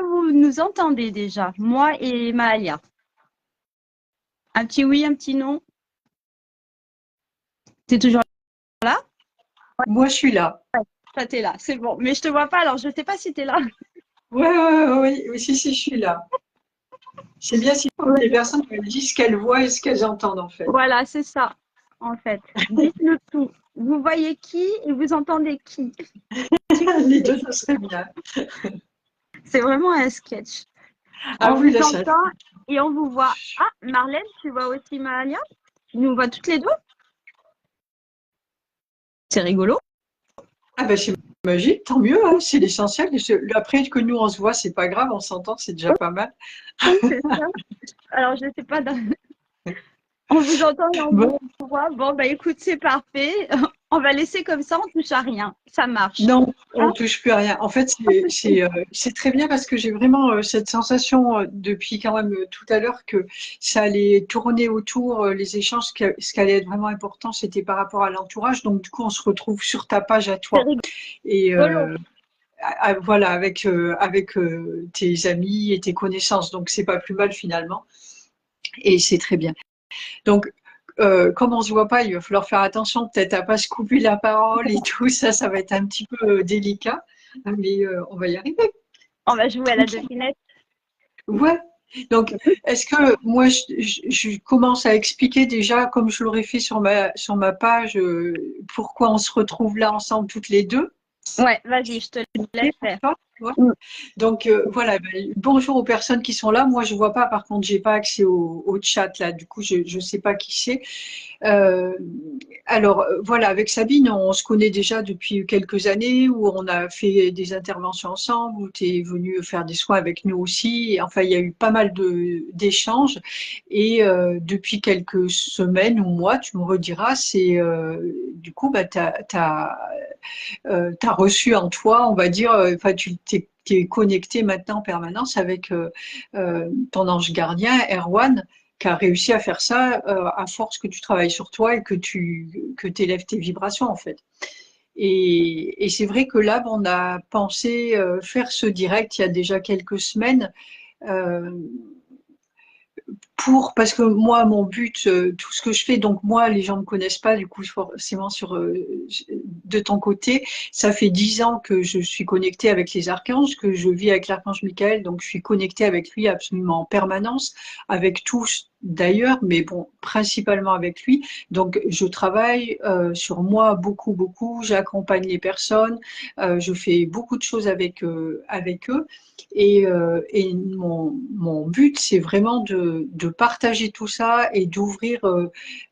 que vous nous entendez déjà, moi et Mahalia? Un petit oui, un petit non? T'es toujours là? Moi, je suis là. Toi, t'es là, c'est bon. Mais je te vois pas, alors je sais pas si t'es là. Ouais, ouais, ouais, ouais, oui, si, si, je suis là. C'est bien si Ouais. les personnes me disent ce qu'elles voient et ce qu'elles entendent, en fait. Voilà, c'est ça, en fait. Dites-nous tout. Vous voyez qui et vous entendez qui? Les deux, ça serait bien. C'est vraiment un sketch. Ah On oui, vous là, ça. entend et on vous voit. Ah, Marlène, tu vois aussi Mahalia? Tu nous vois toutes les deux? C'est rigolo. Ah ben, c'est magique, tant mieux, hein, c'est l'essentiel. Après que nous, on se voit, c'est pas grave, on s'entend, c'est déjà pas mal. Oui, c'est ça. Alors, je sais pas, on vous entend et on Bon, vous voit. Bon, bah écoute, c'est parfait. On va laisser comme ça, on touche à rien. Ça marche. non, Hein. on touche plus à rien. En fait, c'est très bien parce que j'ai vraiment cette sensation depuis quand même tout à l'heure que ça allait tourner autour, les échanges, ce qui allait être vraiment important, c'était par rapport à l'entourage. Donc, du coup, on se retrouve sur ta page à C'est toi. Et rigolo. voilà, avec tes amis et tes connaissances. Donc, c'est pas plus mal finalement. Et c'est très bien. Donc, comme on se voit pas, il va falloir faire attention peut-être à pas se couper la parole et tout ça, ça va être un petit peu délicat, mais on va y arriver. On va jouer à la Tranquille. devinette. Ouais. Donc, est-ce que moi, je commence à expliquer déjà, comme je l'aurais fait sur ma page, pourquoi on se retrouve là ensemble toutes les deux? Ouais, vas-y, je te laisse OK pour faire. toi? Ouais. Mm. Donc voilà, ben, bonjour aux personnes qui sont là. Moi, je vois pas, par contre, j'ai pas accès au chat là. Du coup, je sais pas qui c'est. Euh, alors voilà, avec Sabine, on se connaît déjà depuis quelques années, où on a fait des interventions ensemble, où tu es venue faire des soins avec nous aussi. Et enfin, il y a eu pas mal d'échanges. Et depuis quelques semaines ou mois, tu me rediras, c'est du coup, bah, t'as reçu en toi, on va dire, enfin, tu t'es connecté maintenant en permanence avec ton ange gardien, Erwan, qui a réussi à faire ça à force que tu travailles sur toi et que t'élèves tes vibrations en fait. Et c'est vrai que là, on a pensé faire ce direct il y a déjà quelques semaines. euh, parce que moi, mon but, tout ce que je fais, donc moi, les gens ne me connaissent pas, du coup, forcément, de ton côté, ça fait 10 ans que je suis connectée avec les archanges, que je vis avec l'archange Michael, donc je suis connectée avec lui absolument en permanence, avec tous d'ailleurs, mais bon, principalement avec lui. Donc, je travaille sur moi beaucoup, beaucoup, j'accompagne les personnes, je fais beaucoup de choses avec eux. Et mon but, c'est vraiment de partager tout ça et d'ouvrir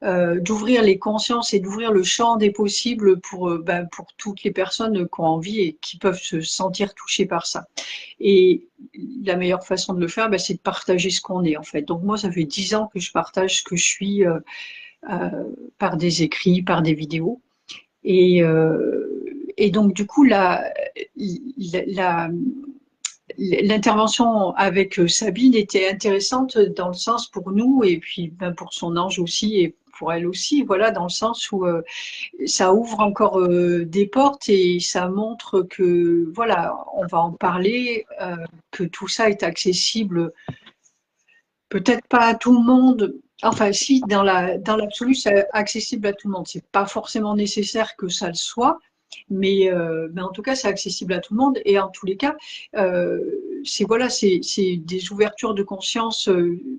les consciences et d'ouvrir le champ des possibles pour toutes les personnes qui ont envie et qui peuvent se sentir touchées par ça. Et la meilleure façon de le faire, c'est de partager ce qu'on est en fait. Donc moi, ça fait 10 ans que je partage ce que je suis euh, par des écrits, par des vidéos. Et donc du coup, la, l'intervention avec Sabine était intéressante dans le sens pour nous et puis pour son ange aussi et pour elle aussi, voilà, dans le sens où ça ouvre encore des portes et ça montre que, voilà, on va en parler, que tout ça est accessible, peut-être pas à tout le monde. Enfin, si, dans l'absolu, c'est accessible à tout le monde. C'est pas forcément nécessaire que ça le soit, mais en tout cas, c'est accessible à tout le monde. Et en tous les cas, euh, c'est des ouvertures de conscience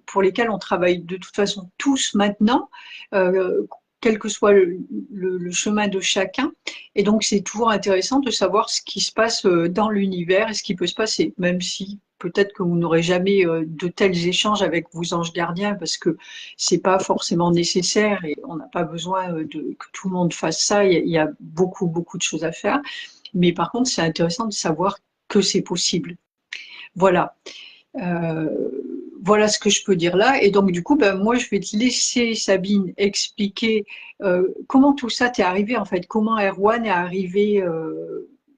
pour lesquelles on travaille de toute façon tous maintenant, euh, quel que soit le chemin de chacun. Et donc, c'est toujours intéressant de savoir ce qui se passe dans l'univers et ce qui peut se passer, même si peut-être que vous n'aurez jamais de tels échanges avec vos anges gardiens parce que c'est pas forcément nécessaire et on n'a pas besoin que tout le monde fasse ça. Il y a beaucoup, beaucoup de choses à faire. Mais par contre, c'est intéressant de savoir que c'est possible. Voilà. Euh, voilà ce que je peux dire là. Et donc, du coup, moi, je vais te laisser, Sabine, expliquer comment tout ça t'est arrivé, en fait. Comment Erwan est arrivé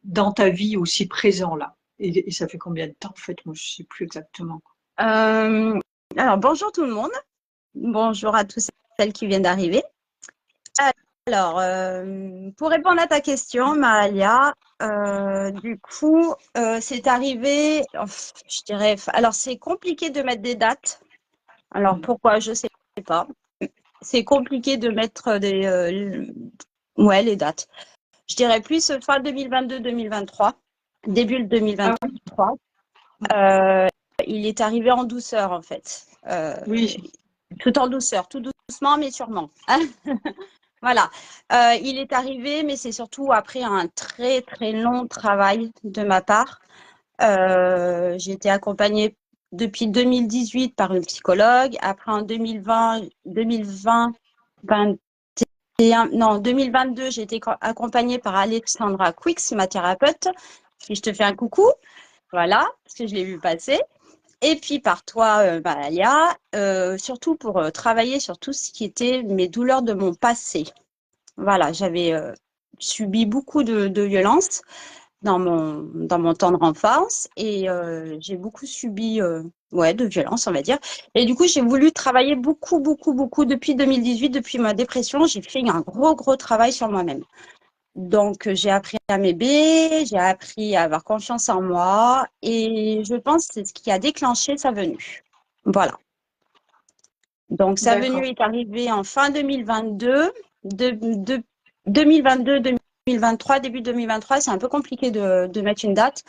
dans ta vie aussi présent là. Et ça fait combien de temps, en fait? Moi, je sais plus exactement. Euh, alors, bonjour tout le monde. Bonjour à tous celles qui viennent d'arriver. Alors, pour répondre à ta question, Mahalia, du coup, c'est arrivé, je dirais, alors c'est compliqué de mettre des dates. Alors pourquoi, je sais pas. C'est compliqué de mettre ouais, les dates. Je dirais plus fin 2022-2023, début 2023. Il est arrivé en douceur, en fait. Oui, Tout en douceur, tout doucement, mais sûrement. Voilà. Il est arrivé, mais c'est surtout après un très, très long travail de ma part. J'ai été accompagnée depuis 2018 par une psychologue. Après, en 2020, 21, non, 2022, j'ai été accompagnée par Alexandra Quix, ma thérapeute. Puis je te fais un coucou. Voilà, parce que je l'ai vu passer. Et puis par toi, Mahalia, surtout pour travailler sur tout ce qui était mes douleurs de mon passé. Voilà, j'avais subi beaucoup de violences dans mon tendre enfance et j'ai beaucoup subi ouais, de violences, on va dire. Et du coup, j'ai voulu travailler beaucoup, beaucoup, beaucoup depuis 2018, depuis ma dépression. J'ai fait un gros, gros travail sur moi-même. Donc, j'ai appris à m'aimer, j'ai appris à avoir confiance en moi et je pense que c'est ce qui a déclenché sa venue. Voilà. Donc, sa venue d'accord. est arrivée en fin 2022. 2022, 2023, début 2023, c'est un peu compliqué de mettre une date.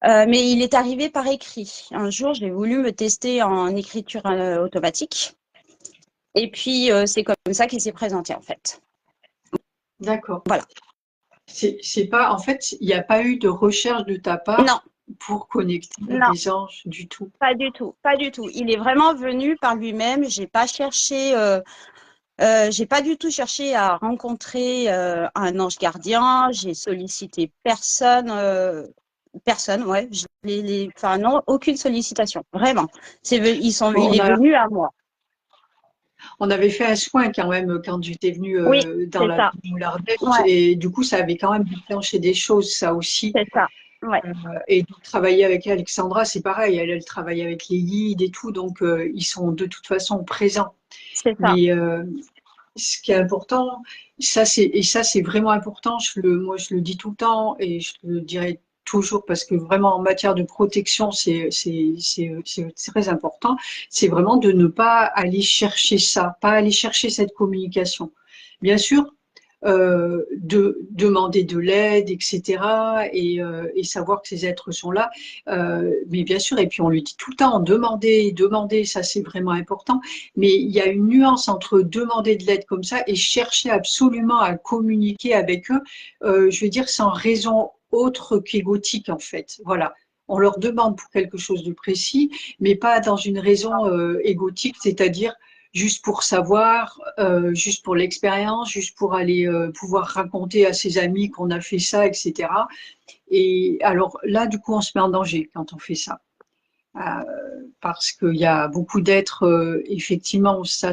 Mais il est arrivé par écrit. Un jour, j'ai voulu me tester en écriture automatique. Et puis, c'est comme ça qu'il s'est présenté, en fait. D'accord. Voilà. C'est pas, en fait, il n'y a pas eu de recherche de ta Non, part pour connecter non, les anges du tout. pas du tout, pas du tout. Il est vraiment venu par lui-même. J'ai pas du tout cherché à rencontrer un ange gardien. J'ai sollicité personne. Personne, ouais. Enfin, non, aucune sollicitation, vraiment. Bon, Il est venu à moi. on avait fait un soin quand même quand tu étais venu Oui, dans c'est la ça. ville l'Ardèche Ouais, et du coup, ça avait quand même déclenché des choses, ça aussi. c'est ça. Ouais, Et de travailler avec Alexandra, c'est pareil, elle travaille avec les guides et tout, donc ils sont de toute façon présents. c'est ça. Mais ce qui est important, ça c'est vraiment important. Moi je le dis tout le temps et je le dirai toujours parce que vraiment en matière de protection c'est très important. C'est vraiment de ne pas aller chercher ça, pas aller chercher cette communication. Bien sûr, de demander de l'aide, etc. Et savoir que ces êtres sont là. Mais bien sûr, et puis on lui dit tout le temps, demander, demander, ça c'est vraiment important. Mais il y a une nuance entre demander de l'aide comme ça et chercher absolument à communiquer avec eux, je veux dire, sans raison autre qu'égotique en fait. Voilà. On leur demande pour quelque chose de précis, mais pas dans une raison égotique, c'est-à-dire juste pour savoir, juste pour l'expérience, juste pour aller pouvoir raconter à ses amis qu'on a fait ça, etc. Et alors là, du coup, on se met en danger quand on fait ça. Euh, Parce qu'il y a beaucoup d'êtres, effectivement, ça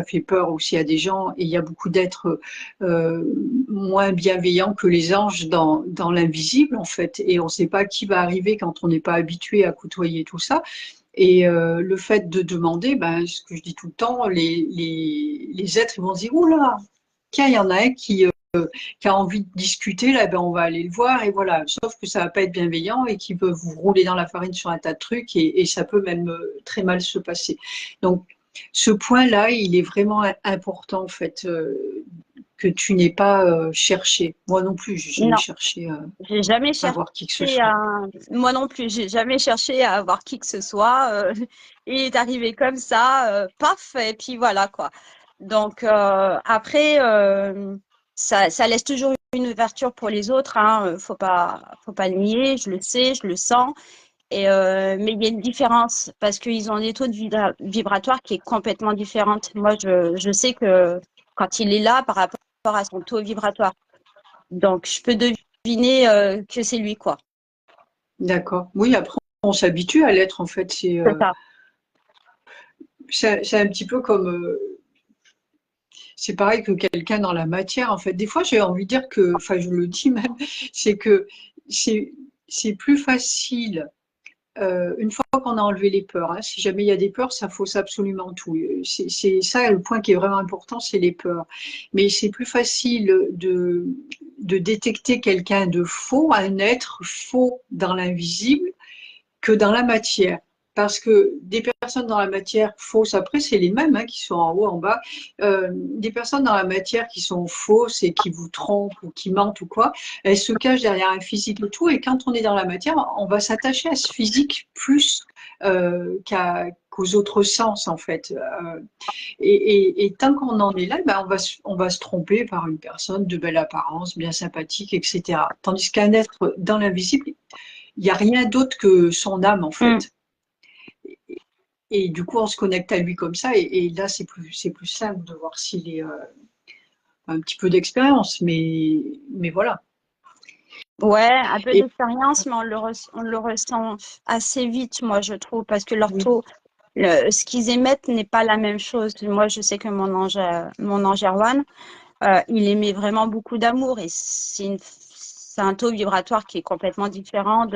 fait peur aussi à des gens, et il y a beaucoup d'êtres moins bienveillants que les anges dans l'invisible, en fait, et on ne sait pas qui va arriver quand on n'est pas habitué à côtoyer tout ça. Et le fait de demander, ben, ce que je dis tout le temps, les êtres ils vont se dire, oula, tiens, il y en a un qui a envie de discuter, là, ben, on va aller le voir, et voilà. Sauf que ça va pas être bienveillant et qui peut vous rouler dans la farine sur un tas de trucs, et ça peut même très mal se passer. Donc, ce point-là, il est vraiment important, en fait, que tu n'aies pas cherché. Moi non plus, j'ai jamais Non, cherché j'ai jamais à cherché voir qui que ce soit. moi non plus, j'ai jamais cherché à avoir qui que ce soit. Il est arrivé comme ça, paf, et puis voilà quoi. Donc après, ça laisse toujours une ouverture pour les autres, hein. Faut pas le nier. Je le sais, je le sens. Et mais il y a une différence parce qu'ils ont des taux de vibratoire qui est complètement différente. Moi, je sais que quand il est là par rapport à son taux vibratoire. Donc, je peux deviner que c'est lui, quoi. D'accord. Oui, après, on s'habitue à l'être, en fait. C'est ça. C'est un petit peu comme, c'est pareil que quelqu'un dans la matière, en fait. Des fois, j'ai envie de dire que, enfin, je le dis même, c'est que c'est, c'est plus facile une fois qu'on a enlevé les peurs, hein, si jamais il y a des peurs, ça fausse absolument tout. C'est ça le point qui est vraiment important, c'est les peurs. Mais c'est plus facile de détecter quelqu'un de faux, un être faux dans l'invisible, que dans la matière. Parce que des personnes dans la matière fausses, après, c'est les mêmes hein, qui sont en haut, en bas. Des personnes dans la matière qui sont fausses et qui vous trompent ou qui mentent ou quoi, elles se cachent derrière un physique et tout. Et quand on est dans la matière, on va s'attacher à ce physique plus qu'aux autres sens, en fait. Et tant qu'on en est là, ben on va se tromper par une personne de belle apparence, bien sympathique, etc. Tandis qu'un être dans l'invisible, il n'y a rien d'autre que son âme, en Mm. fait. Et du coup, on se connecte à lui comme ça. Et là, c'est plus simple de voir s'il est un petit peu d'expérience. Mais voilà. Ouais, un peu Et d'expérience, mais on le ressent assez vite, moi, je trouve, parce que oui, ce qu'ils émettent n'est pas la même chose. Moi, je sais que mon ange Erwan, il émet vraiment beaucoup d'amour et c'est un taux vibratoire qui est complètement différent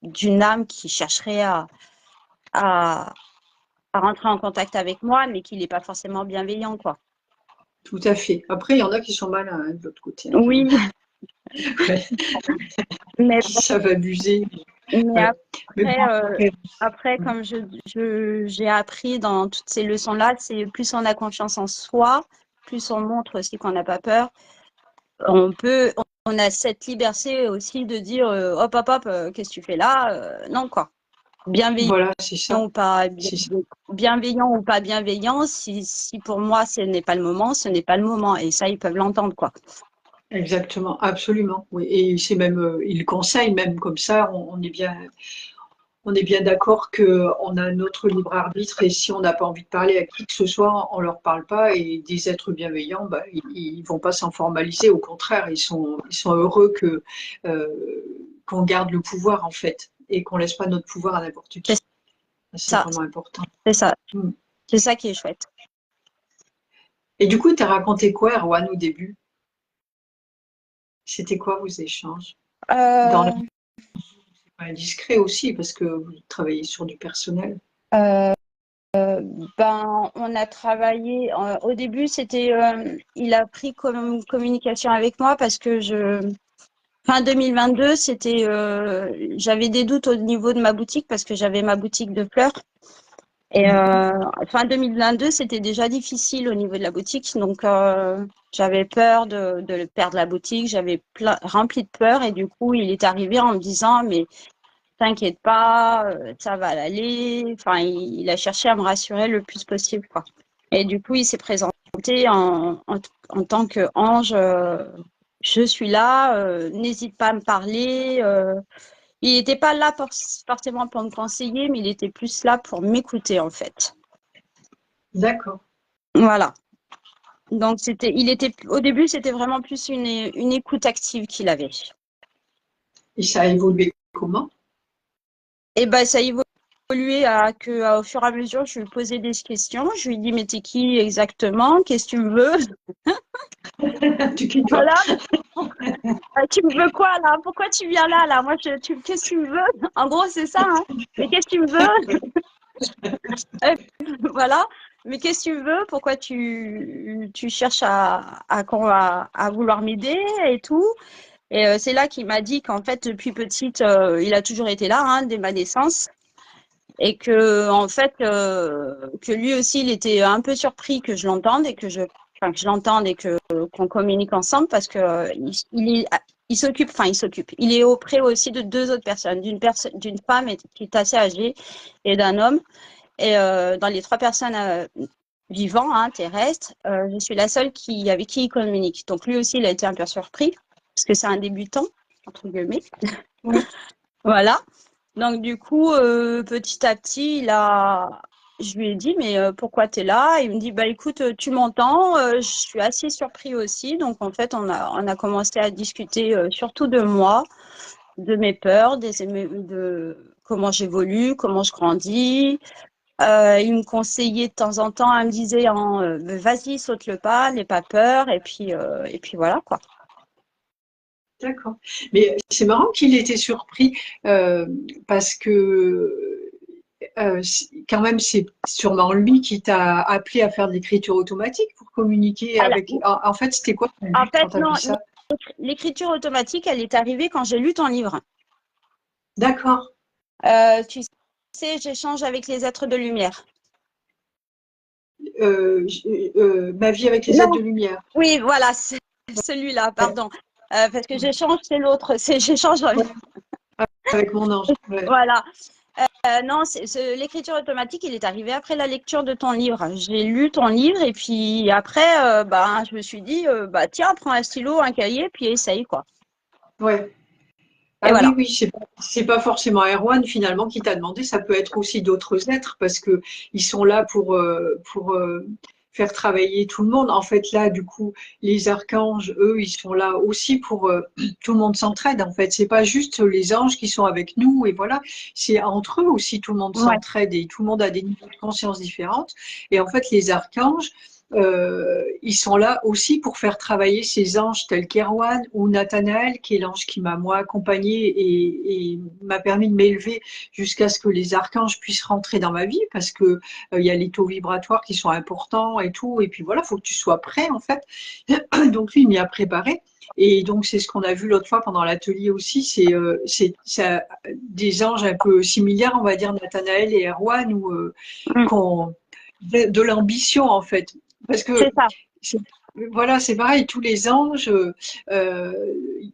d'une âme qui chercherait à, à rentrer en contact avec moi, mais qui n'est pas forcément bienveillant, quoi. tout à fait. Après, il y en a qui sont malins hein, de l'autre côté, hein, quand même. Oui, Ouais, mais qui savent abuser. Mais Ouais. Mais bon, après, après, après comme j'ai appris dans toutes ces leçons-là, c'est plus on a confiance en soi, plus on montre aussi qu'on n'a pas peur. On a cette liberté aussi de dire hop, hop, hop, qu'est-ce que tu fais là? Non, quoi. Bienveillant voilà, c'est ça. ou pas, C'est ça. bienveillant ou pas bienveillant, si pour moi ce n'est pas le moment, ce n'est pas le moment. Et ça, ils peuvent l'entendre, quoi. Exactement, absolument. Oui. Et c'est même, il conseille même comme ça, on est bien d'accord qu'on a notre libre arbitre et si on n'a pas envie de parler à qui que ce soit, on leur parle pas. Et des êtres bienveillants, bah, ils vont pas s'en formaliser. Au contraire, ils sont heureux qu'on garde le pouvoir en fait et qu'on laisse pas notre pouvoir à n'importe C'est qui. C'est ça, vraiment important. c'est ça, Mm. c'est ça qui est chouette. Et du coup, tu as raconté quoi, Erwan, au début? C'était quoi vos échanges? Dans le Euh, indiscret aussi, parce que vous travaillez sur du personnel. euh, Ben, on a travaillé. Au début, il a pris comme communication avec moi parce que fin 2022, j'avais des doutes au niveau de ma boutique parce que j'avais ma boutique de fleurs. Et Mhm. fin 2022, c'était déjà difficile au niveau de la boutique, donc j'avais peur de perdre la boutique. J'avais rempli de peur et du coup, il est arrivé en me disant, mais t'inquiète pas, ça va aller. Enfin, il a cherché à me rassurer le plus possible, quoi. Et du coup, il s'est présenté en tant qu'ange. Je suis là, n'hésite pas à me parler. Il n'était pas là forcément pour me conseiller, mais il était plus là pour m'écouter, en fait. D'accord. Voilà. Donc, au début, c'était vraiment plus une écoute active qu'il avait. Et ça a évolué comment? Et ben, ça a évolué au fur et à mesure, je lui posais des questions. Je lui dis, mais t'es qui exactement? Qu'est-ce que tu me veux? Tu quittes toi. Voilà. Tu me veux quoi là? Pourquoi tu viens là là? Qu'est-ce que tu me veux? En gros, c'est ça, hein. Mais qu'est-ce que tu me veux? Voilà. Mais qu'est-ce que tu veux? Pourquoi tu cherches à vouloir m'aider et tout? Et c'est là qu'il m'a dit qu'en fait, depuis petite, il a toujours été là, hein, dès ma naissance. Et que en fait que lui aussi il était un peu surpris que je l'entende et que je l'entende et que qu'on communique ensemble parce que il s'occupe il est auprès aussi de deux autres personnes d'une femme qui est assez âgée et d'un homme et dans les trois personnes vivants hein, terrestres je suis la seule avec qui il communique donc lui aussi il a été un peu surpris parce que c'est un débutant entre guillemets Oui. voilà. Donc, du coup, petit à petit, je lui ai dit, mais pourquoi tu es là? Il me dit, bah écoute, tu m'entends, je suis assez surpris aussi. Donc, en fait, on a commencé à discuter surtout de moi, de mes peurs, de comment j'évolue, comment je grandis. Il me conseillait de temps en temps, il me disait, vas-y, saute le pas, n'aie pas peur. Et puis voilà, quoi. D'accord. Mais c'est marrant qu'il était surpris parce que quand même, c'est sûrement lui qui t'a appelé à faire de l'écriture automatique pour communiquer Alors, avec. En fait, c'était quoi ton en but fait, quand tu as non, vu ça? l'écriture automatique, elle est arrivée quand j'ai lu ton livre. D'accord. Tu sais, j'échange avec les êtres de lumière. Ma vie avec les êtres Non, de lumière. oui, voilà, c'est celui-là, Ouais, pardon. Parce que j'échange, c'est l'autre, c'est j'échange. ouais, avec mon ange. Ouais. Voilà. Non, l'écriture automatique, il est arrivé après la lecture de ton livre. J'ai lu ton livre et puis après, bah, je me suis dit, bah, tiens, prends un stylo, un cahier, puis essaye, quoi. Ouais. Et Ah oui, voilà. oui, c'est pas forcément Erwan finalement qui t'a demandé, ça peut être aussi d'autres êtres parce que ils sont là pour faire travailler tout le monde. En fait, là, du coup, les archanges, eux, ils sont là aussi pour tout le monde s'entraide. En fait, c'est pas juste les anges qui sont avec nous et voilà, c'est entre eux aussi tout le monde Ouais, s'entraide et tout le monde a des niveaux de conscience différentes. Et en fait, les archanges ils sont là aussi pour faire travailler ces anges tels qu'Erwan ou Nathanaël, qui est l'ange qui m'a moi accompagné et m'a permis de m'élever jusqu'à ce que les archanges puissent rentrer dans ma vie, parce que il y a les taux vibratoires qui sont importants et tout, et puis voilà, faut que tu sois prêt en fait. Donc lui, il m'y a préparé. Et donc c'est ce qu'on a vu l'autre fois pendant l'atelier aussi, c'est des anges un peu similaires, on va dire Nathanaël et Erwan, ou mm, qu'on de l'ambition en fait. Parce c'est que ça. c'est- voilà, c'est pareil, tous les anges, il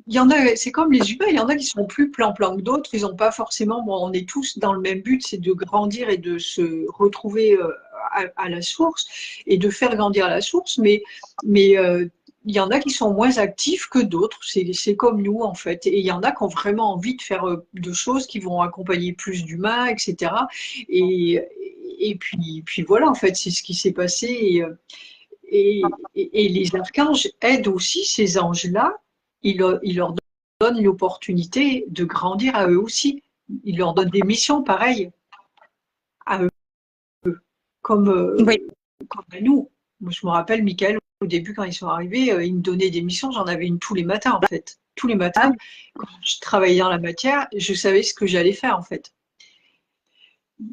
y en a, c'est comme les humains, il y en a qui sont plus plan-plan que d'autres, ils n'ont pas forcément, bon, on est tous dans le même but, c'est de grandir et de se retrouver à la source et de faire grandir la source, mais il y en a qui sont moins actifs que d'autres, c'est comme nous en fait, et il y en a qui ont vraiment envie de faire de choses qui vont accompagner plus d'humains, etc. Et, puis voilà, en fait, c'est ce qui s'est passé. Et les archanges aident aussi ces anges-là. Ils leur donnent l'opportunité de grandir à eux aussi. Ils leur donnent des missions pareilles à eux, comme, Oui. comme à nous. Moi, je me rappelle, Michael, au début, quand ils sont arrivés, ils me donnaient des missions. J'en avais une tous les matins, en fait. Tous les Ah, matins, quand je travaillais dans la matière, je savais ce que j'allais faire, en fait.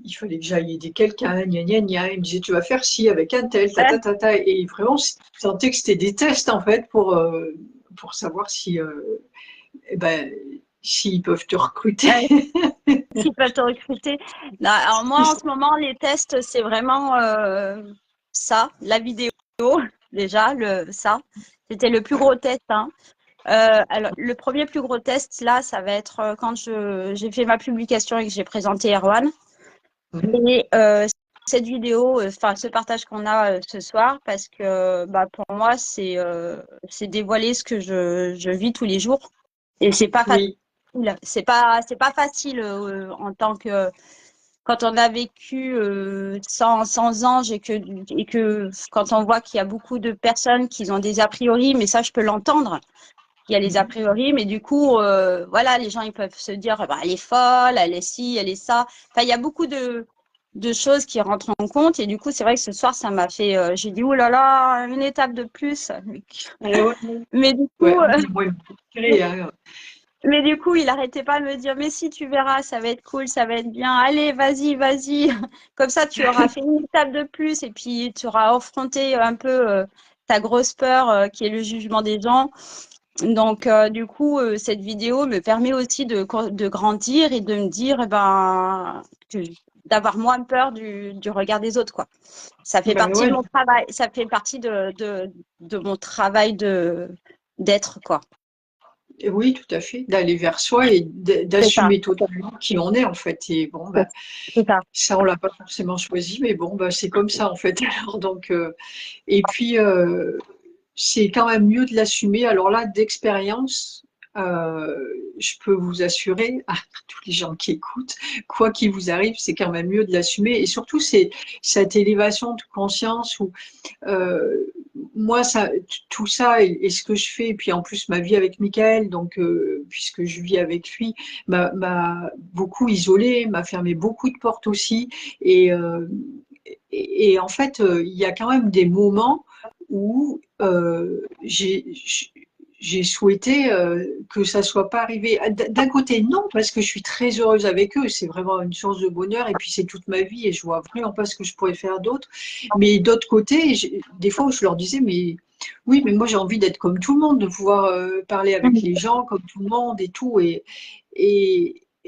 Il fallait que j'aille aider quelqu'un, gna gna gna. Il me disait, tu vas faire ci avec un tel, ta ta ouais. ta ta. Et vraiment, je sentais que c'était des tests, en fait, pour savoir si, eh ben, s'ils peuvent te recruter. Ouais. S'ils peuvent te recruter. Non, alors moi, en ce moment, les tests, c'est vraiment ça, la vidéo, déjà, ça. C'était le plus gros test, hein. Alors, le premier plus gros test, là, ça va être quand j'ai fait ma publication et que j'ai présenté Erwan. Et cette vidéo, enfin, ce partage qu'on a ce soir, parce que bah, pour moi, c'est dévoiler ce que je vis tous les jours. Et c'est pas facile. Oui, C'est pas facile en tant que quand on a vécu sans ange et que quand on voit qu'il y a beaucoup de personnes qui ont des a priori, mais ça je peux l'entendre. Il y a les a priori, mais du coup, voilà, les gens ils peuvent se dire, bah, elle est folle, elle est ci, elle est ça. Enfin, il y a beaucoup de choses qui rentrent en compte et du coup, c'est vrai que ce soir, ça m'a fait, j'ai dit, oh là là, une étape de plus. ouais, ouais, Mais du ouais. coup, Moi, il m'a tiré, hein. Mais du coup, il arrêtait pas de me dire, mais si tu verras, ça va être cool, ça va être bien. Allez, vas-y, vas-y. Comme ça, tu auras fait une étape de plus et puis tu auras affronté un peu ta grosse peur qui est le jugement des gens. Donc, du coup, cette vidéo me permet aussi de grandir et de me dire, eh ben, d'avoir moins peur du regard des autres, quoi. Ça fait Ben partie de ouais. mon travail, ça fait partie de mon travail d'être, quoi. Oui, tout à fait. D'aller vers soi et C'est ça, d'assumer totalement qui on est, en fait. Et bon, ben, c'est ça. ça, on l'a pas forcément choisi, mais bon, ben, c'est comme ça, en fait. Alors, donc, et puis, c'est quand même mieux de l'assumer. Alors là, d'expérience, euh, je peux vous assurer, à tous les gens qui écoutent, quoi qu'il vous arrive, c'est quand même mieux de l'assumer. Et surtout, c'est cette élévation de conscience où euh, moi, ça, tout ça et ce que je fais, et puis en plus ma vie avec Michael, donc puisque je vis avec lui, m'a beaucoup isolée, m'a fermé beaucoup de portes aussi. Et, et en fait, il y a quand même des moments où j'ai souhaité que ça soit pas arrivé. D'un côté, non, parce que je suis très heureuse avec eux. C'est vraiment une source de bonheur et puis c'est toute ma vie et je vois vraiment pas ce que je pourrais faire d'autre. Mais d'autre côté, des fois où je leur disais, mais oui, mais moi j'ai envie d'être comme tout le monde, de pouvoir parler avec les gens comme tout le monde et tout.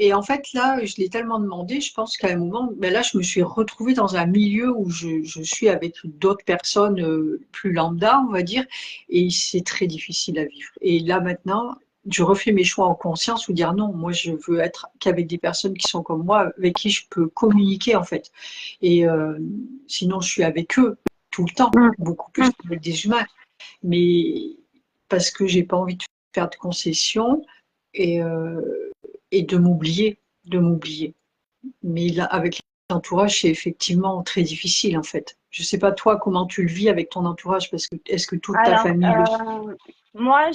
Et en fait, là, je l'ai tellement demandé, je pense qu'à un moment, ben là, je me suis retrouvée dans un milieu où je suis avec d'autres personnes plus lambda, on va dire, et c'est très difficile à vivre. Et là, maintenant, je refais mes choix en conscience ou dire non, moi, je veux être qu'avec des personnes qui sont comme moi, avec qui je peux communiquer, en fait. Et sinon, je suis avec eux tout le temps, beaucoup plus qu'avec des humains. Mais parce que j'ai pas envie de faire de concessions et, euh, et de m'oublier. Mais là, avec l'entourage, c'est effectivement très difficile en fait. Je sais pas toi comment tu le vis avec ton entourage parce que est-ce que toute ta Alors, famille le moi,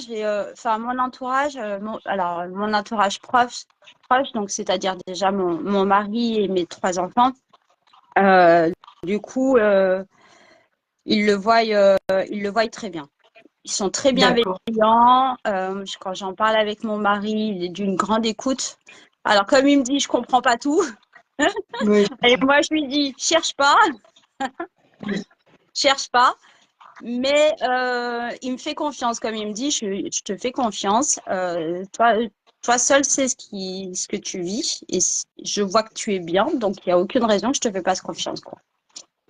enfin, mon entourage, alors, mon entourage proche, donc c'est-à-dire déjà mon mari et mes 3 enfants, euh, du coup, ils le voient très bien. Ils sont très D'accord. bienveillants. Quand j'en parle avec mon mari, il est d'une grande écoute. Alors, comme il me dit, je comprends pas tout. Oui, Et moi, je lui dis, cherche pas. Mais il me fait confiance, comme il me dit, je te fais confiance. Toi seul sais ce que tu vis et je vois que tu es bien, donc il n'y a aucune raison que je te fais pas confiance, quoi.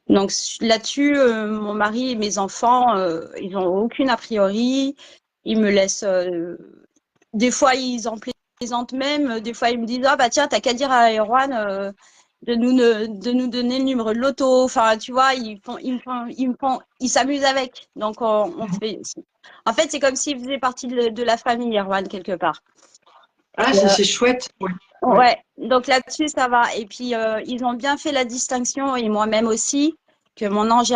Donc là-dessus, mon mari et mes enfants, ils n'ont aucune a priori. Ils me laissent. Des fois, ils en plaisantent même. Des fois, ils me disent, ah bah tiens, t'as qu'à dire à Erwan de nous donner le numéro de l'auto. Enfin, tu vois, ils s'amusent avec. Donc on fait. En fait, c'est comme s'ils faisaient partie de la famille, Erwan, quelque part. ah Et, ça c'est chouette. Ouais, ouais. ouais, donc là-dessus, ça va. Et puis, ils ont bien fait la distinction, et moi-même aussi, que mon ange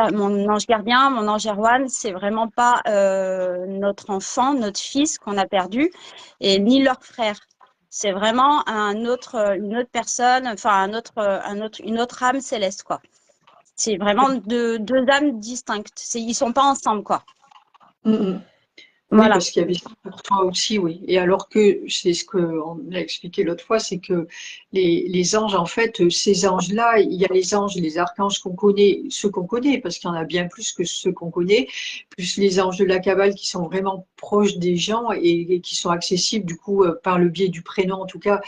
gardien, mon ange Erwan, c'est vraiment pas notre enfant, notre fils qu'on a perdu, et ni leur frère. C'est vraiment une autre personne, enfin une autre âme céleste, quoi. C'est vraiment deux âmes distinctes. Ils sont pas ensemble, quoi. Mm, mm. Oui, Voilà. parce qu'il y avait ça pour toi aussi, oui. Et alors que c'est ce qu'on a expliqué l'autre fois, c'est que les anges, en fait, ces anges-là, il y a les anges, les archanges qu'on connaît, ceux qu'on connaît, parce qu'il y en a bien plus que ceux qu'on connaît, plus les anges de la Kabbale qui sont vraiment proches des gens et qui sont accessibles, du coup, par le biais du prénom, en tout cas,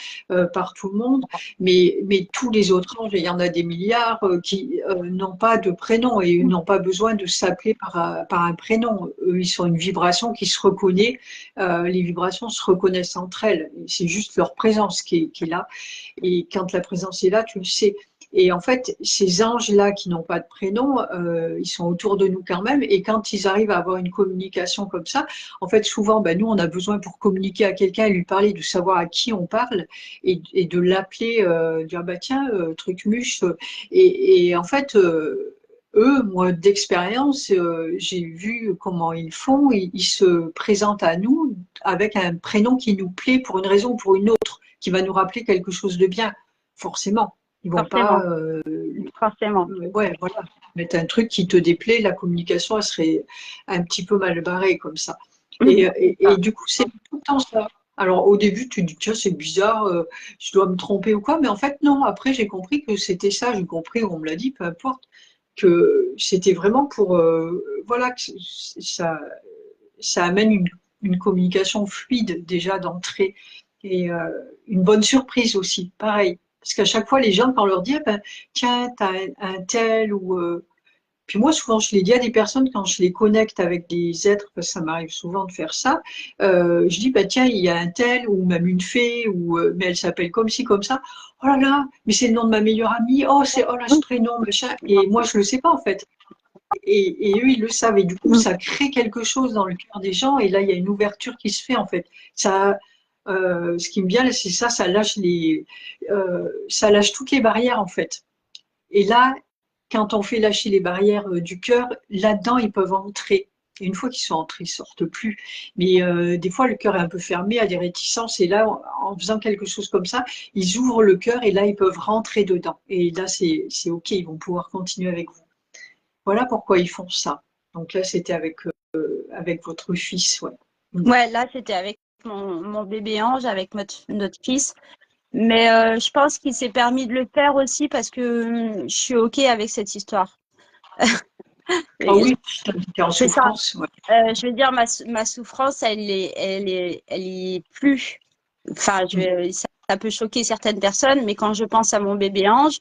par tout le monde. Mais tous les autres anges, il y en a des milliards qui n'ont pas de prénom et n'ont pas besoin de s'appeler par un prénom. Eux, ils sont une vibration qui se reconnaît. Les vibrations se reconnaissent entre elles. C'est juste leur présence qui est là. Et quand la présence est là, tu le sais. Et en fait, ces anges-là qui n'ont pas de prénom, ils sont autour de nous quand même. Et quand ils arrivent à avoir une communication comme ça, en fait, souvent, ben, nous, on a besoin pour communiquer à quelqu'un et lui parler, de savoir à qui on parle et de l'appeler, dire, bah tiens, truc muche. Et en fait, eux, moi, d'expérience, j'ai vu comment ils font. Ils se présentent à nous avec un prénom qui nous plaît pour une raison ou pour une autre, qui va nous rappeler quelque chose de bien, forcément. Ils vont Forcément, pas, forcément. ouais, voilà, mettre un truc qui te déplaît. La communication, elle serait un petit peu mal barrée comme ça. Et du coup, c'est tout le temps ça. Alors, au début, tu te dis, tiens, c'est bizarre, je dois me tromper ou quoi, mais en fait, non. Après, j'ai compris que c'était ça. J'ai compris, on me l'a dit, peu importe, que c'était vraiment pour, voilà, que ça amène une communication fluide déjà d'entrée et une bonne surprise aussi, pareil. Parce qu'à chaque fois, les gens, quand on leur dit, ah ben, tiens, t'as un tel ou puis moi, souvent, je l'ai dit à des personnes quand je les connecte avec des êtres, parce que ça m'arrive souvent de faire ça. Je dis, bah tiens, il y a un tel ou même une fée ou mais elle s'appelle comme ci comme ça. Oh là là, mais c'est le nom de ma meilleure amie. Oh c'est oh là ce prénom machin. Et moi, je le sais pas en fait. Et eux, ils le savent. Et du coup, ça crée quelque chose dans le cœur des gens. Et là, il y a une ouverture qui se fait en fait. Ça, ce qui me vient, c'est ça, ça lâche toutes les barrières en fait. Et là, quand on fait lâcher les barrières du cœur, là-dedans, ils peuvent entrer. Et une fois qu'ils sont entrés, ils sortent plus. Mais des fois, le cœur est un peu fermé, a des réticences. Et là, en faisant quelque chose comme ça, ils ouvrent le cœur et là, ils peuvent rentrer dedans. Et là, c'est OK, ils vont pouvoir continuer avec vous. Voilà pourquoi ils font ça. Donc là, c'était avec votre fils, ouais. Ouais, là, c'était avec mon bébé ange, avec notre fils. Mais je pense qu'il s'est permis de le faire aussi parce que je suis OK avec cette histoire. Ah Et oui, tu es en c'est ça. souffrance, ouais. Je veux dire, ma souffrance, elle est plus. Enfin, ça peut choquer certaines personnes, mais quand je pense à mon bébé ange,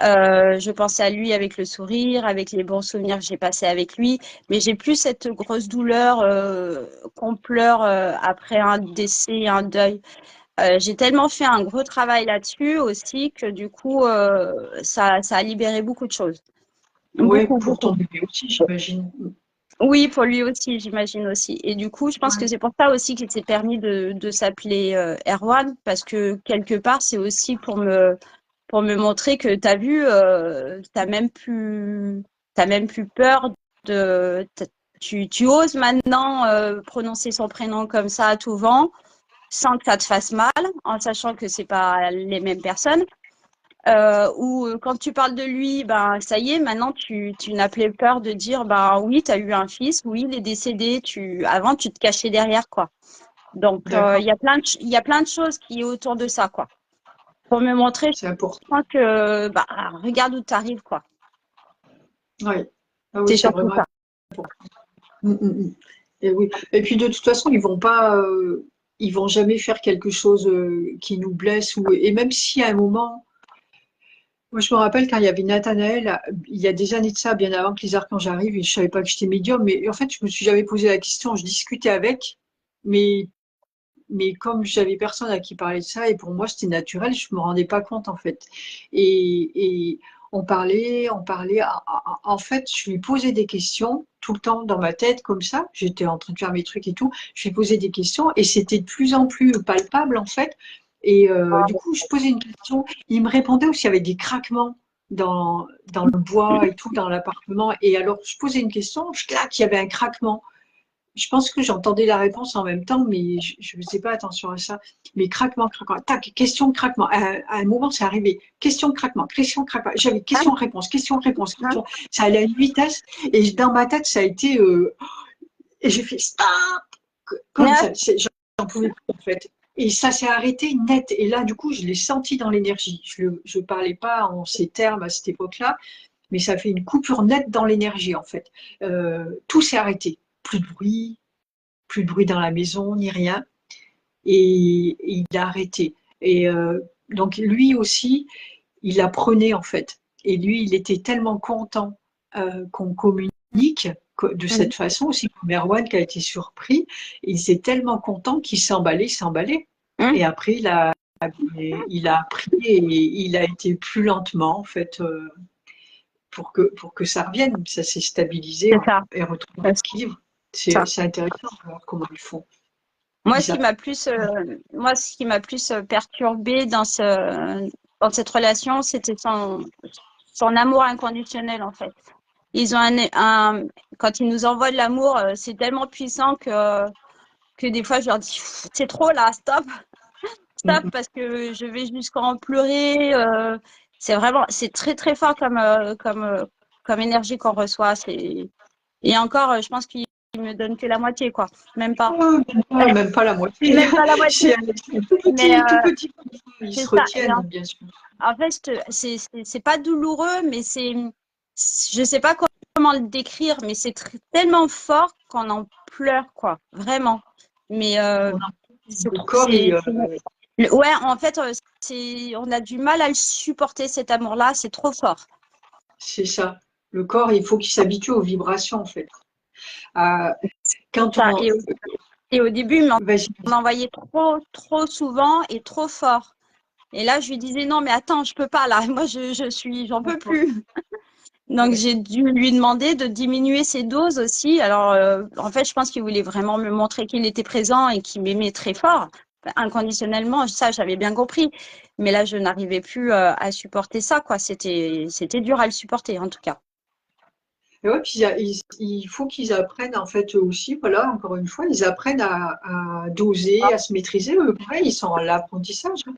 je pense à lui avec le sourire, avec les bons souvenirs que j'ai passés avec lui, mais j'ai plus cette grosse douleur qu'on pleure après un décès, un deuil. J'ai tellement fait un gros travail là-dessus aussi que du coup, ça a libéré beaucoup de choses. Ouais, Beaucoup, pour beaucoup. ton bébé aussi, j'imagine. Oui, pour lui aussi, j'imagine aussi. Et du coup, je pense que Ouais, c'est pour ça aussi qu'il s'est permis de s'appeler Erwan, parce que quelque part, c'est aussi pour me montrer que tu as vu, t'as même plus peur tu oses maintenant prononcer son prénom comme ça à tout vent, sans que ça te fasse mal, en sachant que c'est pas les mêmes personnes. Ou quand tu parles de lui, ben ça y est, maintenant tu n'as plus peur de dire ben oui, tu as eu un fils, oui, il est décédé, avant tu te cachais derrière quoi. Donc d'accord, il y a plein de choses qui est autour de ça quoi. Pour me montrer c'est important. que bah regarde où tu arrives quoi. Ouais. Ah oui, C'est c'est surtout vraiment ça. important. Et oui. Et puis de toute façon, ils vont pas, ils vont jamais faire quelque chose qui nous blesse et même si à un moment, moi je me rappelle quand il y avait Nathanaël, il y a des années de ça, bien avant que les archanges arrivent, et je savais pas que j'étais médium, mais en fait je me suis jamais posé la question, je discutais avec, mais comme j'avais personne à qui parler de ça, et pour moi c'était naturel, je me rendais pas compte en fait. Et on parlait. En fait, je lui posais des questions tout le temps dans ma tête comme ça. J'étais en train de faire mes trucs et tout. Je lui posais des questions et c'était de plus en plus palpable en fait. Et du coup, je posais une question. Il me répondait aussi avec des craquements dans le bois et tout, dans l'appartement. Et alors, je posais une question, je claque, il y avait un craquement. Je pense que j'entendais la réponse en même temps, mais je ne faisais pas attention à ça. Mais craquement, craquement, tac, question, craquement. À un moment, c'est arrivé. Question, craquement, question, craquement. J'avais Hein, question-réponse, question-réponse, hein. question. Ça allait à une vitesse. Et dans ma tête, ça a été. Et j'ai fait stop! Comme Ouais, ça. J'en pouvais plus, en fait. Et ça s'est arrêté net. Et là, du coup, je l'ai senti dans l'énergie. Je ne parlais pas en ces termes à cette époque-là, mais ça fait une coupure nette dans l'énergie, en fait. Tout s'est arrêté. Plus de bruit dans la maison, ni rien. Et il a arrêté. Et donc lui aussi, il apprenait en fait. Et lui, il était tellement content qu'on communique de mhm. cette façon, aussi comme Erwan qui a été surpris. Il était tellement content qu'il s'emballait. Hein, Et après, il a appris et il a été plus lentement en fait pour que ça revienne. Ça s'est stabilisé c'est ça. et retrouvé C'est l'équilibre. ça. C'est intéressant de voir comment ils font. Moi, Ils ce qui m'a plus, moi, ce qui m'a plus perturbée dans cette relation, c'était son amour inconditionnel, en fait. Ils ont quand ils nous envoient de l'amour, c'est tellement puissant que des fois, je leur dis, c'est trop là, stop, stop, Mm, parce que je vais jusqu'à en pleurer. C'est très, très fort comme énergie qu'on reçoit. Et encore, je pense qu'ils me donnent que la moitié, quoi. Même pas. même pas la moitié. Même pas la moitié. C'est Mais tout petit, ils c'est se ça. Et retiennent, bien sûr. en fait, c'est pas douloureux, mais je sais pas comment le décrire, mais c'est tellement fort qu'on en pleure, quoi. Vraiment. Mais On a c'est le trop, corps, ouais, en fait, on a du mal à le supporter, cet amour-là. C'est trop fort. c'est ça. Le corps, il faut qu'il s'habitue aux vibrations, en fait. Euh, quand Ça. on, Et au début, il m'en vas-y, envoyait trop, trop souvent et trop fort. Et là, je lui disais, non, mais attends, je peux pas, là. Moi, j'en peux plus. Donc, ouais. j'ai dû lui demander de diminuer ses doses aussi. Alors, en fait, je pense qu'il voulait vraiment me montrer qu'il était présent et qu'il m'aimait très fort, inconditionnellement. Ça, j'avais bien compris. Mais là, je n'arrivais plus à supporter ça, quoi. C'était dur à le supporter, en tout cas. Et ouais, puis il faut qu'ils apprennent, en fait, eux aussi, voilà, encore une fois, ils apprennent à doser, à se maîtriser. Eux, pareil, ils sont en l'apprentissage, hein.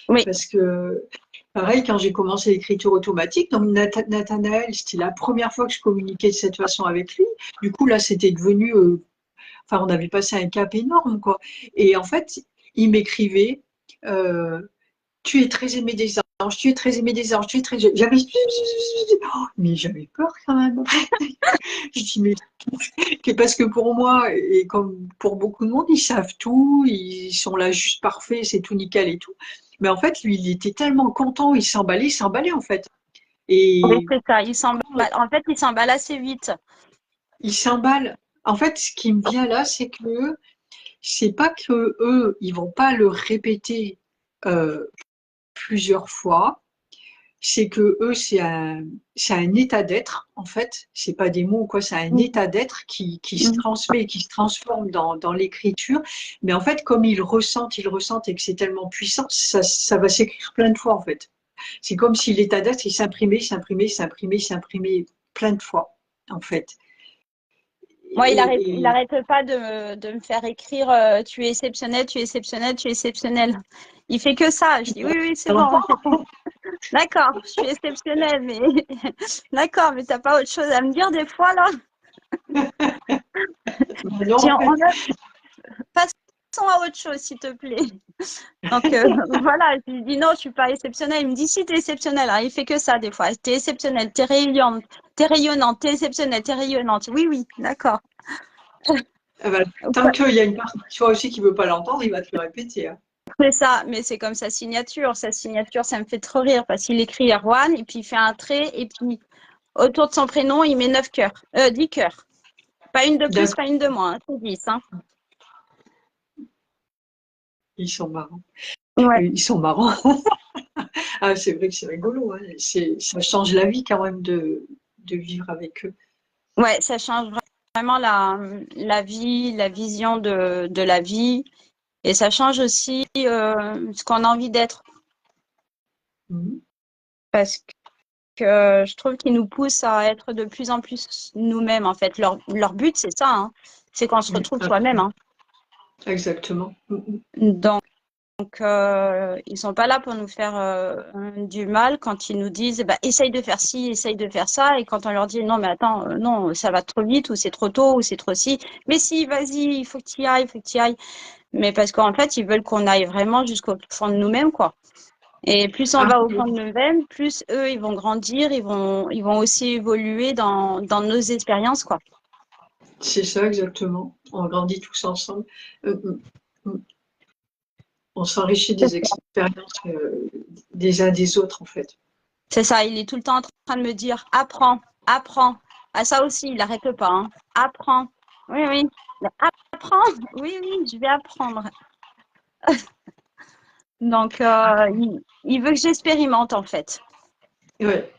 Oui. Parce que, pareil, quand j'ai commencé l'écriture automatique, donc Nathanaël, c'était la première fois que je communiquais de cette façon avec lui. Du coup, là, c'était devenu enfin, on avait passé un cap énorme, quoi. Et en fait, il m'écrivait, euh, tu es très aimé des anges, tu es très aimé des anges, tu es très. J'avais. Oh, mais j'avais peur quand même. Je dis, mais. Parce que pour moi, et comme pour beaucoup de monde, ils savent tout, ils sont là juste parfaits, c'est tout nickel et tout. Mais en fait, lui, il était tellement content, il s'emballait en fait. Oui, Et c'est ça, il s'emballe. En fait, il s'emballe assez vite. il s'emballe. En fait, ce qui me vient là, c'est pas que eux, ils vont pas le répéter euh, plusieurs fois. C'est que eux, c'est un état d'être, en fait. C'est pas des mots, quoi. C'est un Mhm. état d'être qui se transmet, qui se transforme dans l'écriture. Mais en fait, comme ils ressentent et que c'est tellement puissant, ça va s'écrire plein de fois, en fait. C'est comme si l'état d'être, il s'imprimait, s'imprimait, s'imprimait, s'imprimait plein de fois, en fait. Moi, il Et arrête pas de me faire écrire tu es exceptionnel, tu es exceptionnel, tu es exceptionnel. Il fait que ça. Je dis oui, oui, c'est bon, c'est bon. D'accord, je suis exceptionnelle, mais d'accord, mais t'as pas autre chose à me dire des fois là? non, Tiens, en fait, passons à autre chose, s'il te plaît. Donc voilà, je lui dis non, je suis pas exceptionnelle. Il me dit si, t'es exceptionnelle. Alors, il fait que ça des fois. T'es exceptionnelle, t'es rayonnante, t'es exceptionnelle, t'es rayonnante. Oui, oui, d'accord. eh ben, tant qu'il y a une partie de toi aussi qui ne veut pas l'entendre, il va te le répéter, hein. C'est ça, mais c'est comme sa signature. Sa signature, ça me fait trop rire parce qu'il écrit Erwan et puis il fait un trait et puis autour de son prénom, il met 9 cœurs, 10 cœurs. Pas une de plus, D'accord, pas une de moins, hein, c'est 10. Hein. ils sont marrants. Ouais. Ils sont marrants. Ah, c'est vrai que c'est rigolo, hein. Ça change la vie quand même de vivre avec eux. Ouais, ça change vraiment la vie, la vision de la vie et ça change aussi ce qu'on a envie d'être Mhm. parce que je trouve qu'ils nous poussent à être de plus en plus nous-mêmes en fait. Leur but, c'est ça, hein, c'est qu'on se retrouve Ah, soi-même. Hein. exactement. Mhm. Donc, ils sont pas là pour nous faire du mal quand ils nous disent bah, essaye de faire ci, essaye de faire ça. Et quand on leur dit non, mais attends, non, ça va trop vite, ou c'est trop tôt, ou c'est trop si. Mais si, vas-y, il faut que tu y ailles, il faut que tu y ailles. Mais parce qu'en fait, ils veulent qu'on aille vraiment jusqu'au fond de nous-mêmes, quoi. Et plus on Ah, va au oui, fond de nous-mêmes, plus eux, ils vont grandir, ils vont aussi évoluer dans nos expériences, quoi. c'est ça, exactement. On grandit tous ensemble. Mhm. Mhm. On s'enrichit des expériences des uns des autres, en fait. C'est ça, il est tout le temps en train de me dire apprends, apprends. Ah, ça aussi, il n'arrête pas. Hein. Apprends. Oui, oui. Apprends. Oui, oui, je vais apprendre. Donc, il veut que j'expérimente, en fait. Ouais,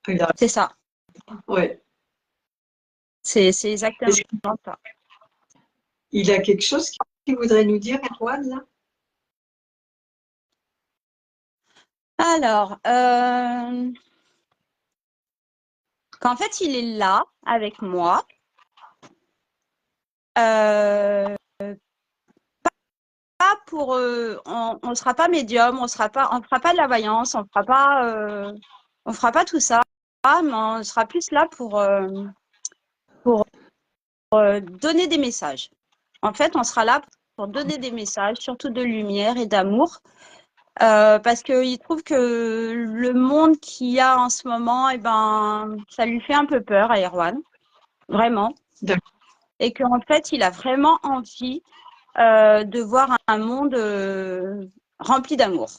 il a, C'est ça. ouais. C'est exactement Est-ce ça. qu'il a quelque chose qu'il voudrait nous dire, Erwan, là? Alors, qu'en fait, il est là avec moi. Euh, Pas pour, on sera pas médium, on fera pas de la voyance, on fera pas tout ça, mais on sera plus là pour donner des messages. En fait, on sera là pour donner des messages, surtout de lumière et d'amour, parce qu'il trouve que le monde qu'il y a en ce moment, eh ben, ça lui fait un peu peur à Erwan, vraiment, D'accord. et qu'en fait, il a vraiment envie de voir un monde rempli d'amour.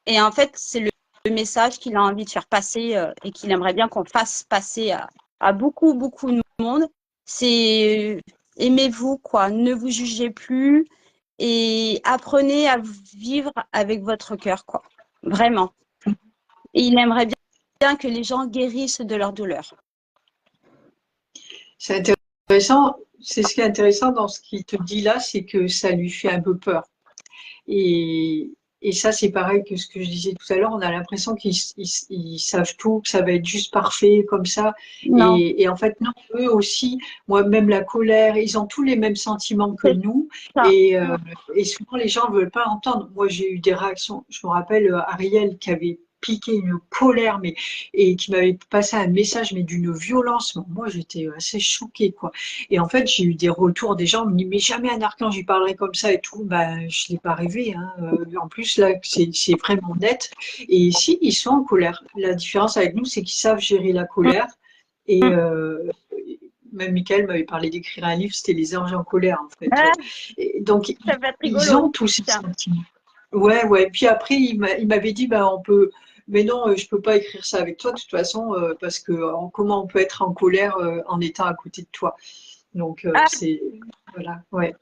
Et en fait, c'est le message qu'il a envie de faire passer et qu'il aimerait bien qu'on fasse passer à beaucoup, beaucoup de monde. C'est aimez-vous, quoi. Ne vous jugez plus et apprenez à vivre avec votre cœur, quoi. Vraiment. Et il aimerait bien que les gens guérissent de leur douleur. C'est intéressant. C'est ce qui est intéressant dans ce qu'il te dit là, c'est que ça lui fait un peu peur. Et, et ça, c'est pareil que ce que je disais tout à l'heure. On a l'impression qu'ils savent tout, que ça va être juste parfait comme ça. Non, Et en fait, non, eux aussi, moi-même la colère, ils ont tous les mêmes sentiments que c'est nous. ça. Et, euh, et souvent, les gens ne veulent pas entendre. Moi, j'ai eu des réactions. Je me rappelle Ariel qui avait piqué une colère, mais et qui m'avait passé un message, mais d'une violence. Bon, moi, j'étais assez choquée, quoi. Et en fait, j'ai eu des retours des gens, me disent, mais jamais un archange il parlerait comme ça et tout. Ben, je l'ai pas rêvé, hein. En plus, là, c'est vraiment net. Et ici, ils sont en colère. La différence avec nous, c'est qu'ils savent gérer la colère. Et même Michael m'avait parlé d'écrire un livre, c'était Les anges en colère, en fait. Ah, Et donc, ça va être ils rigolo. ont tous ces Tiens. sentiments. Ouais, ouais. Puis après, il m'avait dit, ben, on peut, mais non, je peux pas écrire ça avec toi, de toute façon, parce que comment on peut être en colère en étant à côté de toi? Donc, Ah, c'est, voilà, ouais.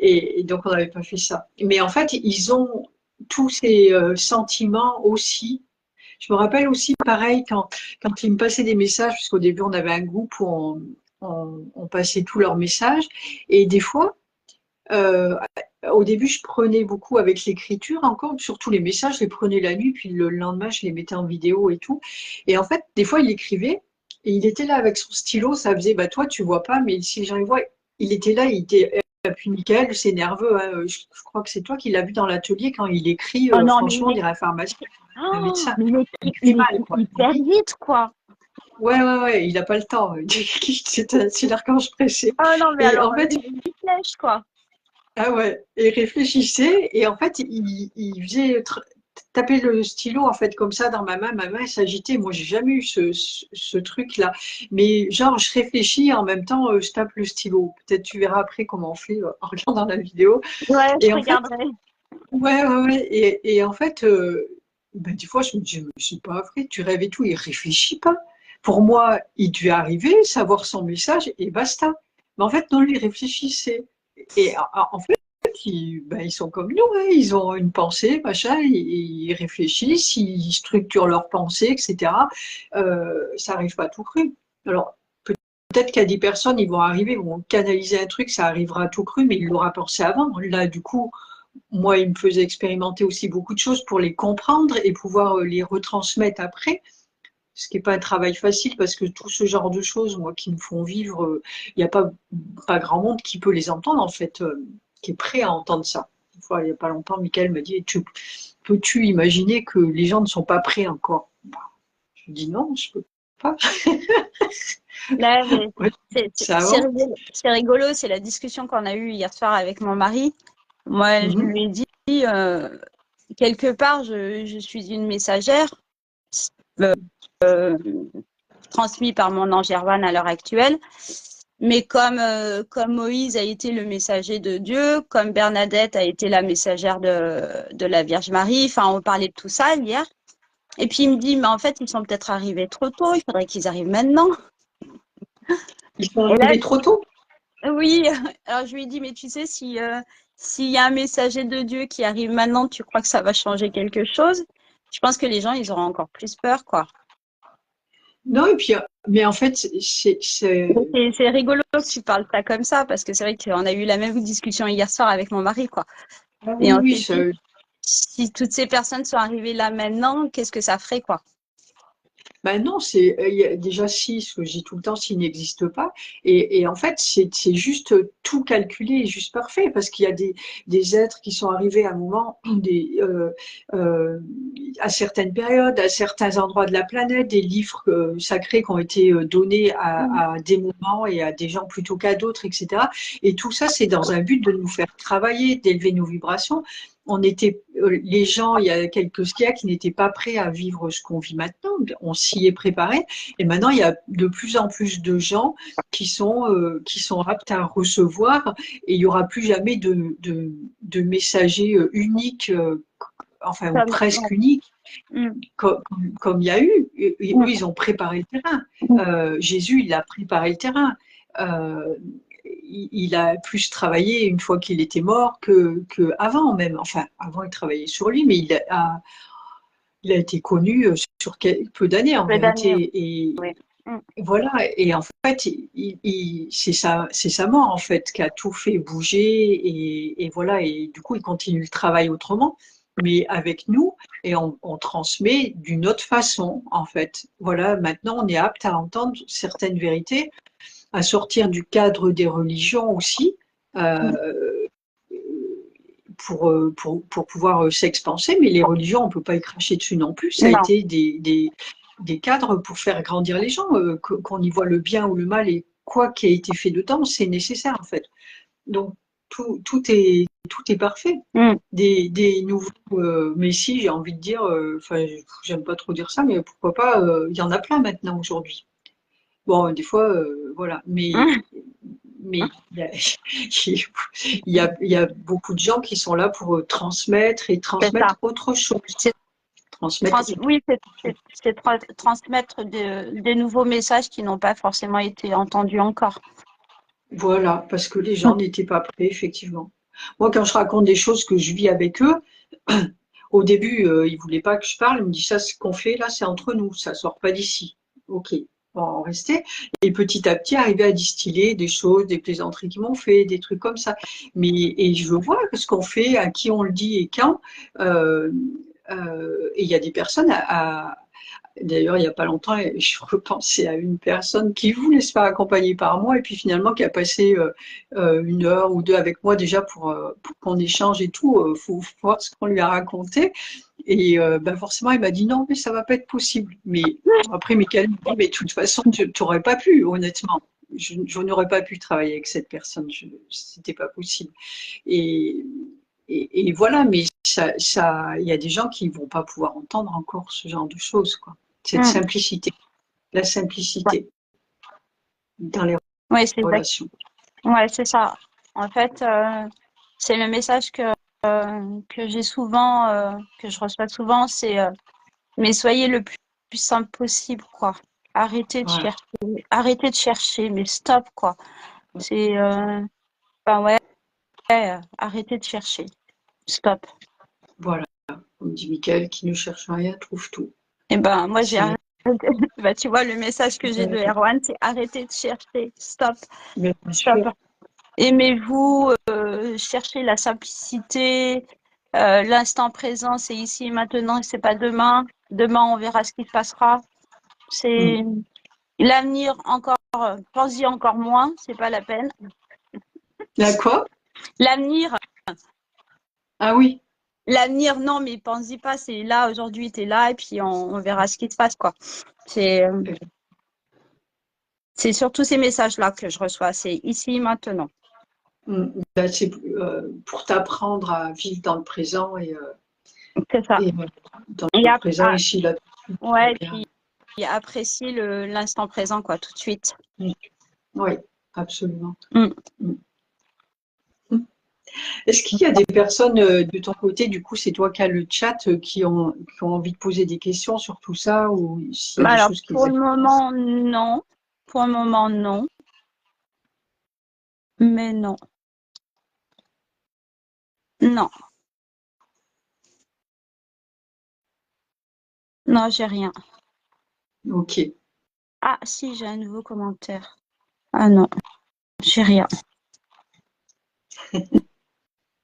Et donc, on n'avait pas fait ça. Mais en fait, ils ont tous ces sentiments aussi. Je me rappelle aussi, pareil, quand ils me passaient des messages, parce qu'au début, on avait un groupe où on passait tous leurs messages. Et des fois, euh, au début, je prenais beaucoup avec l'écriture encore, surtout les messages, je les prenais la nuit, puis le lendemain, je les mettais en vidéo et tout. Et en fait, des fois, il écrivait, et il était là avec son stylo, ça faisait, bah toi, tu vois pas, mais si les gens le voient, il était là, il était. Puis Michael, c'est nerveux, hein. Je crois que c'est toi qui l'as vu dans l'atelier quand il écrit, oh non, mais franchement, on dirait un pharmacien, un oh, médecin. mais Il écrit il mal, écrit quoi. hyper vite, quoi. Ouais, ouais, ouais, il n'a pas le temps. C'est l'archange pressé. Oh non, mais Et alors, en fait, une flèche, quoi. ah ouais, et réfléchissait, et en fait, il faisait taper le stylo, en fait, comme ça, dans ma main s'agitait. Moi, j'ai jamais eu ce truc-là. Mais genre, je réfléchis, en même temps, je tape le stylo. Peut-être tu verras après comment on fait en regardant la vidéo. Ouais, je Et en fait, regarderai. ouais, ouais, ouais. Et en fait, ben, des fois, je me dis, mais c'est pas vrai, tu rêves et tout, il réfléchit pas. Pour moi, il devait arriver, savoir son message et basta. Mais en fait, non, lui, il réfléchissait. Et en fait, ben, ils sont comme nous, hein, ils ont une pensée, machin, ils réfléchissent, ils structurent leurs pensées, etc. Ça arrive pas tout cru. Alors, peut-être qu'il y a des personnes, ils vont arriver, ils vont canaliser un truc, ça arrivera tout cru, mais il l'aura pensé avant. Là, du coup, moi, il me faisait expérimenter aussi beaucoup de choses pour les comprendre et pouvoir les retransmettre après, ce qui n'est pas un travail facile parce que tout ce genre de choses, moi, qui me font vivre, il n'y a pas grand monde qui peut les entendre, en fait, qui est prêt à entendre ça. Une fois, il n'y a pas longtemps, Michael m'a dit, peux-tu imaginer que les gens ne sont pas prêts encore? Je lui dis non, je peux pas. Là, mais Ouais, ça avance. c'est rigolo, c'est la discussion qu'on a eue hier soir avec mon mari. Moi, je Mhm. lui ai dit, quelque part, je suis une messagère euh, transmise par mon ange Hervan à l'heure actuelle. Mais comme Moïse a été le messager de Dieu, comme Bernadette a été la messagère de la Vierge Marie, enfin, on parlait de tout ça hier. Et puis il me dit, mais en fait, ils sont peut-être arrivés trop tôt, il faudrait qu'ils arrivent maintenant. Ils sont Et là, arrivés trop tôt. oui, alors je lui ai dit, mais tu sais, si, s'il y a un messager de Dieu qui arrive maintenant, tu crois que ça va changer quelque chose? Je pense que les gens, ils auront encore plus peur, quoi. Non, et puis, mais en fait, C'est rigolo que tu parles ça comme ça, parce que c'est vrai qu'on a eu la même discussion hier soir avec mon mari, quoi. ah Et oui, on oui, s'est dit, si toutes ces personnes sont arrivées là maintenant, qu'est-ce que ça ferait, quoi? ben non, il y a déjà si, ce que je dis tout le temps, s'il n'existe pas. Et en fait, c'est juste tout calculé, juste parfait, parce qu'il y a des êtres qui sont arrivés à un moment, euh, à certaines périodes, à certains endroits de la planète, des livres sacrés qui ont été donnés à des moments et à des gens plutôt qu'à d'autres, etc. Et tout ça, c'est dans un but de nous faire travailler, d'élever nos vibrations. On était, les gens, il y a quelques siècles, qui n'étaient pas prêts à vivre ce qu'on vit maintenant. On s'y est préparé. Et maintenant, il y a de plus en plus de gens qui sont aptes à recevoir. Et il n'y aura plus jamais de messagers uniques, enfin, ou Comme, presque ouais. uniques, Mm, comme il y a eu. Et eux, mm, ils ont préparé le terrain. mm. Jésus, il a préparé le terrain. Euh, il a plus travaillé une fois qu'il était mort que avant même. Enfin, avant, il travaillait sur lui, mais il a été connu sur peu d'années en Peu d'années, vérité. Et oui. Mm. voilà. Et en fait, c'est sa mort en fait qui a tout fait bouger. Et voilà. Et du coup, il continue le travail autrement, mais avec nous. Et on transmet d'une autre façon en fait. Voilà. Maintenant, on est apte à entendre certaines vérités, à sortir du cadre des religions aussi, Mm. euh, pour pouvoir s'expanser, mais les religions, on peut pas y cracher dessus non plus. Ça a Non. été des cadres pour faire grandir les gens, qu'on y voit le bien ou le mal et quoi qui a été fait dedans, c'est nécessaire en fait. Donc tout est parfait. Mm. Des nouveaux messies, j'ai envie de dire, enfin, j'aime pas trop dire ça, mais pourquoi pas, il y en a plein maintenant aujourd'hui. Bon, des fois, voilà, mais il y a beaucoup de gens qui sont là pour transmettre et C'est ça. transmettre autre chose. C'est Transmettre oui, c'est transmettre des nouveaux messages qui n'ont pas forcément été entendus encore. Voilà, parce que les Mm. gens n'étaient pas prêts, effectivement. Moi, quand je raconte des choses que je vis avec eux, au début, ils voulaient pas que je parle. Ils me disent ça, ce qu'on fait là, c'est entre nous, ça sort pas d'ici. Ok, bon, on restait. Et petit à petit, arriver à distiller des choses, des plaisanteries qu'ils m'ont fait, des trucs comme ça. Mais et je vois ce qu'on fait, à qui on le dit et quand. Euh, et il y a des personnes D'ailleurs, il n'y a pas longtemps, je repensais à une personne qui voulait se faire accompagner par moi et puis finalement qui a passé 1 heure ou 2 avec moi déjà pour qu'on échange et tout. Faut voir ce qu'on lui a raconté. Et ben forcément, il m'a dit non, mais ça va pas être possible. Mais après, Michael me dit, mais de toute façon, tu n'aurais pas pu, honnêtement. Je n'aurais pas pu travailler avec cette personne. C'était pas possible. Et, et voilà, mais il y a des gens qui vont pas pouvoir entendre encore ce genre de choses, quoi. Cette Mm. simplicité, la Ouais, simplicité dans les ouais, c'est exact. relations. Ouais, c'est ça. En fait, c'est le message que j'ai souvent, que je reçois souvent, c'est mais soyez le plus simple possible, quoi. Arrêtez de Voilà, chercher, arrêtez de chercher, mais stop, quoi. C'est, ben ouais, arrêtez de chercher, stop. voilà. Comme dit Michael, qui ne cherche rien trouve tout. Et ben moi j'ai C'est arrêté. Bah, tu vois, le message que j'ai de Erwan, c'est arrêtez de chercher, stop, bien stop. sûr. Aimez-vous, cherchez la simplicité, l'instant présent, c'est ici et maintenant, c'est pas demain. Demain, on verra ce qui se passera. C'est l'avenir encore, pense-y encore moins, c'est pas la peine. Là quoi? L'avenir, Ah oui. l'avenir, non, mais pense-y pas, c'est là, aujourd'hui, t'es là, et puis on verra ce qui se passe, quoi. C'est surtout ces messages-là que je reçois, c'est ici, maintenant. Là, c'est pour t'apprendre à vivre dans le présent C'est ça. et dans Et le présent, ah, ici, là, tout va ouais, et bien. puis apprécier l'instant présent, quoi, tout de suite. Oui, absolument. Mm. Mm. Est-ce qu'il y a des personnes de ton côté, du coup, c'est toi qui as le chat, qui ont envie de poser des questions sur tout ça ou s'il y a des Alors, choses qui les pour le intéressent? moment, non. Pour le moment, non. Mais non. Non. Non, j'ai rien. Ok. Ah, si, j'ai un nouveau commentaire. Ah non, j'ai rien.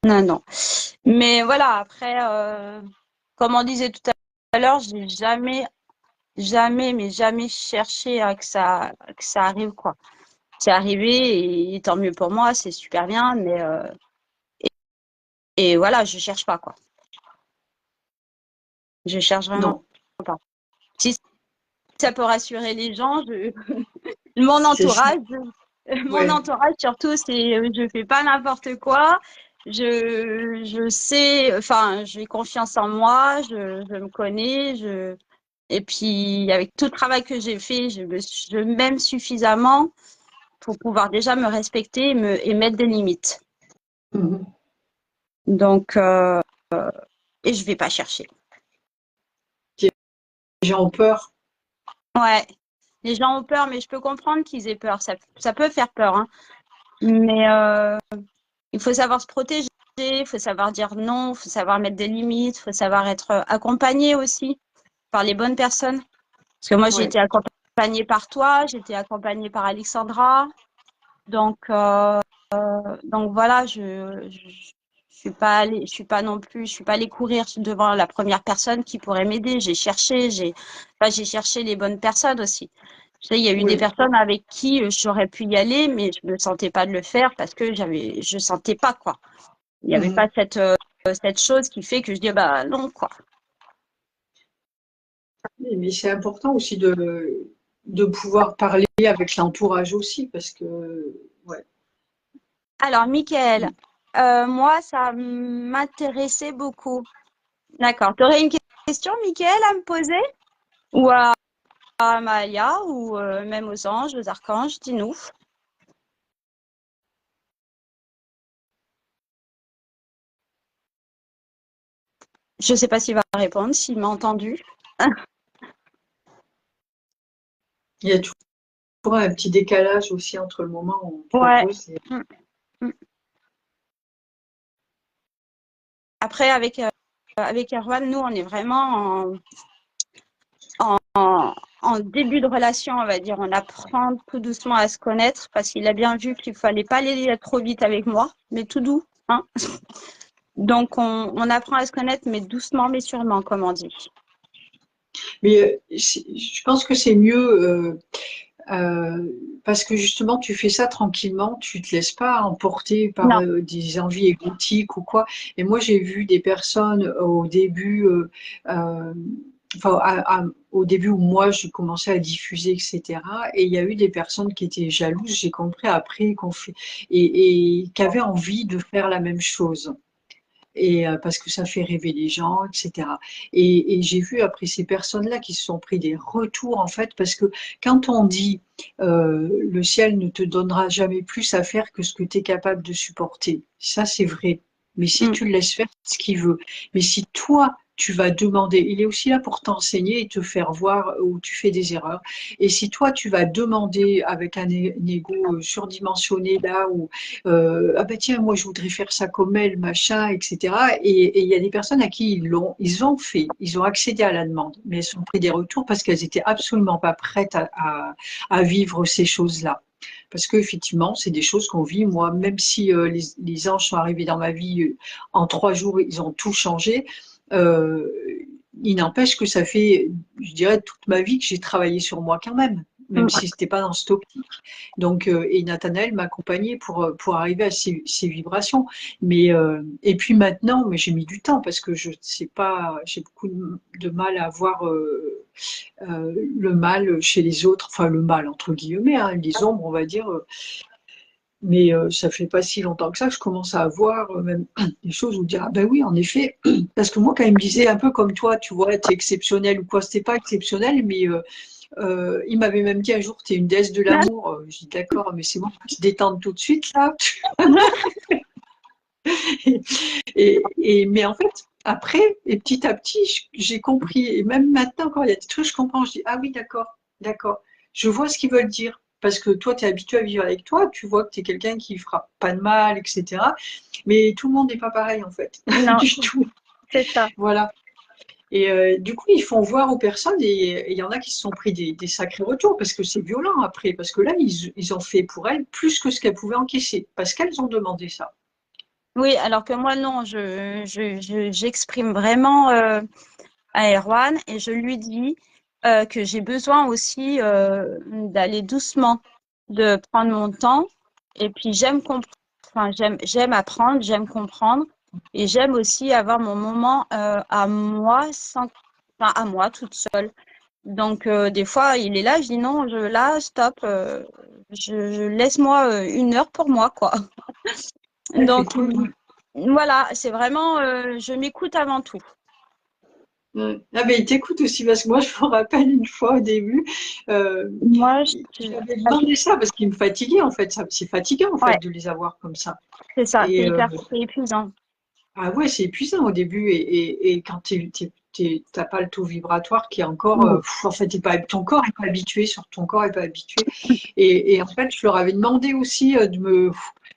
Non, non. Mais voilà, après, comme on disait tout à l'heure, j'ai jamais, mais jamais cherché à que ça arrive, quoi. C'est arrivé et tant mieux pour moi, c'est super bien, mais et voilà, je cherche pas, quoi. Je cherche vraiment Non, pas. Si ça peut rassurer les gens, mon c'est ça. entourage, mon Ouais. entourage surtout, c'est je fais pas n'importe quoi. Je sais, enfin, j'ai confiance en moi, je me connais, et puis avec tout le travail que j'ai fait, je m'aime suffisamment pour pouvoir déjà me respecter et mettre des limites. Mhm. Donc, et je vais pas chercher. Les gens ont peur. Ouais, les gens ont peur, mais je peux comprendre qu'ils aient peur. Ça peut faire peur, hein. Mais il faut savoir se protéger, il faut savoir dire non, il faut savoir mettre des limites, il faut savoir être accompagné aussi par les bonnes personnes. Parce que moi, j'ai Ouais. été accompagnée par toi, j'ai été accompagnée par Alexandra. Donc voilà, je suis pas non plus, je suis pas allée courir devant la première personne qui pourrait m'aider. J'ai cherché les bonnes personnes aussi. Tu sais, il y a eu des Oui. personnes avec qui j'aurais pu y aller, mais je me sentais pas de le faire parce que je sentais pas, quoi. Il n'y avait pas cette chose qui fait que je dis, bah non, quoi. Oui, mais c'est important aussi de pouvoir parler avec l'entourage aussi, parce que, ouais. Alors, Michael, moi, ça m'intéressait beaucoup. D'accord. Tu aurais une question, Michael, à me poser? Ou à Malia, ou même aux anges, aux archanges, dis-nous. Je ne sais pas s'il va répondre, s'il m'a entendu. Il y a toujours un petit décalage aussi entre le moment où on Ouais. propose et… Mm, mm. Après, avec Erwan, nous, on est vraiment en début de relation, on va dire. On apprend tout doucement à se connaître parce qu'il a bien vu qu'il ne fallait pas aller trop vite avec moi, mais tout doux. Hein. Donc, on apprend à se connaître, mais doucement, mais sûrement, comme on dit. Mais je pense que c'est mieux parce que justement, tu fais ça tranquillement, tu te laisses pas emporter par Non. des envies égotiques ou quoi. Et moi, j'ai vu des personnes au début, enfin, au début où moi, j'ai commencé à diffuser, etc. Et il y a eu des personnes qui étaient jalouses, j'ai compris après, qu'on fait, et qui avaient envie de faire la même chose et parce que ça fait rêver les gens, etc. Et j'ai vu après ces personnes-là qui se sont pris des retours en fait, parce que quand on dit le ciel ne te donnera jamais plus à faire que ce que tu es capable de supporter, ça c'est vrai. Mais si Mm. tu le laisses faire ce qu'il veut, mais si toi tu vas demander, il est aussi là pour t'enseigner et te faire voir où tu fais des erreurs. Et si toi tu vas demander avec un ego surdimensionné là où ah ben tiens, moi je voudrais faire ça comme elle, machin, etc. Et il y a des personnes à qui ils ont fait, ils ont accédé à la demande, mais elles ont pris des retours parce qu'elles étaient absolument pas prêtes à vivre ces choses-là. Parce qu'effectivement, c'est des choses qu'on vit. Moi, même si les anges sont arrivés dans ma vie en 3 jours, ils ont tout changé. Euh, il n'empêche que ça fait, je dirais, toute ma vie que j'ai travaillé sur moi quand même, même Mm. si c'était pas dans ce optique. Donc, et Nathanaël m'accompagnait pour arriver à ces vibrations. Mais, et puis maintenant, mais j'ai mis du temps parce que je sais pas, j'ai beaucoup de mal à voir le mal chez les autres, enfin le mal entre guillemets, hein, les ombres, on va dire. Mais ça fait pas si longtemps que ça que je commence à voir même des choses où dire ah ben oui en effet parce que moi quand il me disait un peu comme toi tu vois t'es exceptionnel ou quoi c'était pas exceptionnel mais il m'avait même dit un jour, tu es une déesse de l'amour. Je dis d'accord, mais c'est bon, tu te détends tout de suite là. Mais en fait, après, et petit à petit, j'ai compris. Et même maintenant, quand il y a des trucs, je comprends. Je dis, ah oui, d'accord, d'accord. Je vois ce qu'ils veulent dire. Parce que toi, tu es habitué à vivre avec toi, tu vois que tu es quelqu'un qui ne fera pas de mal, etc. Mais tout le monde n'est pas pareil, en fait, Non, du tout. c'est ça. Voilà. Et du coup, ils font voir aux personnes, et il y en a qui se sont pris des sacrés retours, parce que c'est violent après, parce que là, ils ont fait pour elles plus que ce qu'elles pouvaient encaisser, parce qu'elles ont demandé ça. Oui, alors que moi, non, j'exprime vraiment à Erwan et je lui dis que j'ai besoin aussi d'aller doucement, de prendre mon temps. Et puis, enfin, j'aime apprendre, j'aime comprendre et j'aime aussi avoir mon moment à moi, enfin, à moi toute seule. Donc, des fois, il est là, je dis non, là, stop, laisse-moi 1 heure pour moi, quoi. Ouais, c'est Donc, cool. voilà, c'est vraiment, je m'écoute avant tout. Ouais. Ah, mais ils t'écoutent aussi, parce que moi, je me rappelle une fois au début, euh, Moi, j'avais demandé ça parce qu'ils me fatiguaient, en fait. C'est fatigant, en fait, ouais, de les avoir comme ça. c'est ça, Et c'est épuisant. ah ouais, c'est épuisant au début. Et quand t'as pas le taux vibratoire qui est encore, Non. en fait, ton corps n'est pas habitué, sur ton corps n'est pas habitué. Et en fait, je leur avais demandé aussi de me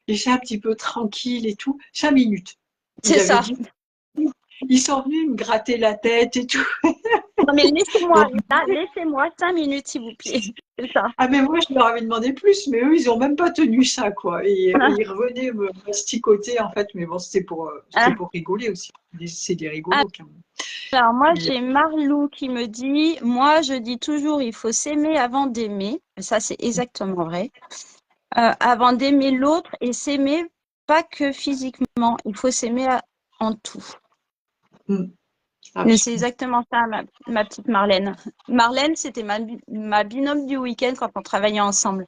laisser un petit peu tranquille et tout, 5 minutes. C'est J'avais ça. dit, ils sont venus me gratter la tête et tout. Non, mais laissez-moi, Donc, là, laissez-moi 5 minutes, s'il vous plaît. C'est ça. ah mais moi je leur avais demandé plus, mais eux ils ont même pas tenu ça quoi. Et ils revenaient me masticoter en fait, mais bon c'était Hein. pour rigoler aussi. C'est des rigolos quand même. Alors, moi, Et, j'ai Marlou qui me dit, moi, je dis toujours, il faut s'aimer avant d'aimer. Ça, c'est exactement vrai. Avant d'aimer l'autre et s'aimer pas que physiquement, il faut s'aimer en tout. Ah, Mais c'est exactement ça, ma petite Marlène. Marlène, c'était ma binôme du week-end quand on travaillait ensemble.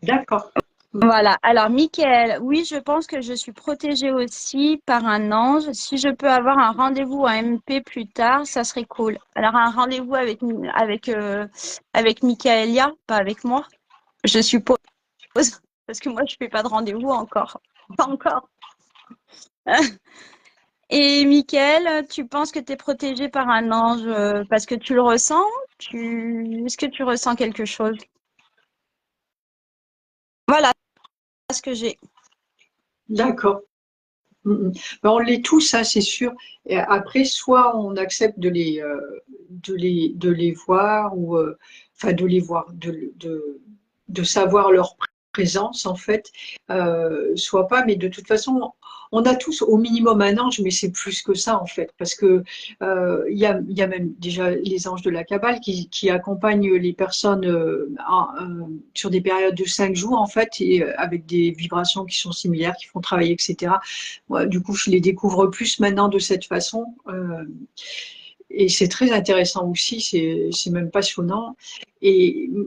d'accord. Voilà. Alors, Mickaël, oui, je pense que je suis protégée aussi par un ange. Si je peux avoir un rendez-vous à MP plus tard, ça serait cool. Alors, un rendez-vous avec Mickaëlia, pas avec moi, je suppose, parce que moi, je fais pas de rendez-vous encore. Pas encore. Et Mickaël, tu penses que tu es protégé par un ange parce que tu le ressens? Est-ce que tu ressens quelque chose? Voilà ce que j'ai. D'accord. Ben, on l'est tous, ça, c'est sûr. Et après, soit on accepte de les voir ou enfin de les voir, de savoir leur présence en fait, soit pas. Mais de toute façon, on a tous au minimum un ange, mais c'est plus que ça en fait, parce que il y a même déjà les anges de la Kabbale qui accompagnent les personnes sur des périodes de 5 jours en fait, et avec des vibrations qui sont similaires, qui font travailler, etc. Ouais, du coup, je les découvre plus maintenant de cette façon. Et c'est très intéressant aussi, c'est même passionnant.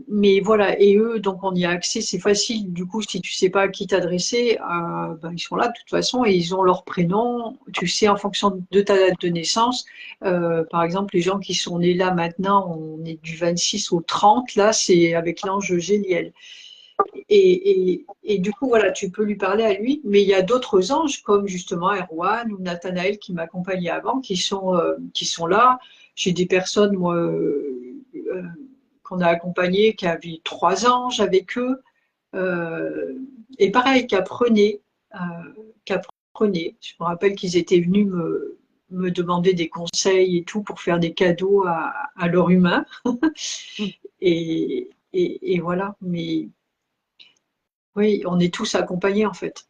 Mais voilà, et eux, donc on y a accès, c'est facile. Du coup, si tu sais pas à qui t'adresser, ben, ils sont là de toute façon et ils ont leur prénom. Tu sais, en fonction de ta date de naissance, par exemple, les gens qui sont nés là maintenant, on est du 26 au 30, là, c'est avec l'ange Géliel. Et du coup, voilà, tu peux lui parler à lui, mais il y a d'autres anges comme justement Erwan ou Nathanaël qui m'accompagnaient avant, qui sont là. J'ai des personnes, moi, qu'on a accompagnées, qui avaient 3 anges avec eux, euh, et pareil, euh, qu'apprenaient. Je me rappelle qu'ils étaient venus me demander des conseils et tout pour faire des cadeaux à leur humain. Et voilà, mais oui, on est tous accompagnés en fait.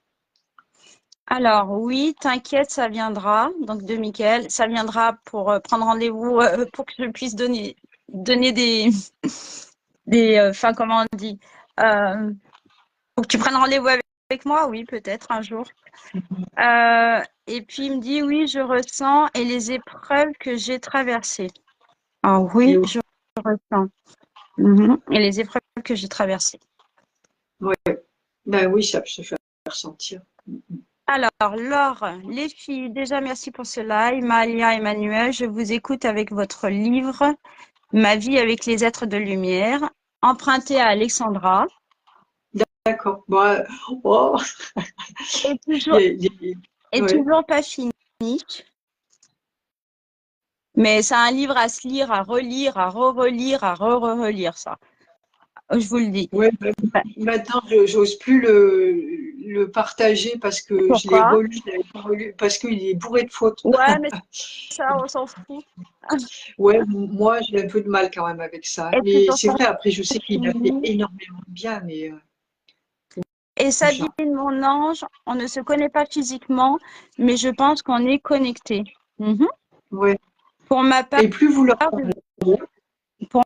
Alors oui, t'inquiète, ça viendra. Donc de Mickaël, ça viendra pour prendre rendez-vous pour que je puisse donner enfin comment on dit, pour que tu prennes rendez-vous avec moi, oui, peut-être un jour. Et puis il me dit oui, je ressens et les épreuves que j'ai traversées. Ah Et oui, je ressens. Et les épreuves que j'ai traversées. ouais, ben oui, ça se fait ressentir. Alors, Laure, les filles, déjà merci pour ce live. Malia, Emmanuel, je vous écoute avec votre livre Ma vie avec les êtres de lumière, emprunté à Alexandra. D'accord. Bon, oh, Et il toujours, y a- il y et ouais. toujours pas fini. Mais c'est un livre à se lire, à relire, à re-relire, à re-relire, ça. Je vous le dis. Ouais, ben, maintenant, j'ose plus le partager parce que Pourquoi? je l'avais pas relu, parce qu'il est bourré de fautes. Ouais, mais ça, on s'en fout. Ouais, moi, j'ai un peu de mal quand même avec ça. Et c'est Mais pour c'est ça vrai, après, je que sais je qu'il a fait dis, énormément de bien, mais et Sabine, genre, mon ange, on ne se connaît pas physiquement, mais je pense qu'on est connectés. ouais. Pour ma part, Et plus vous leur parlez, pour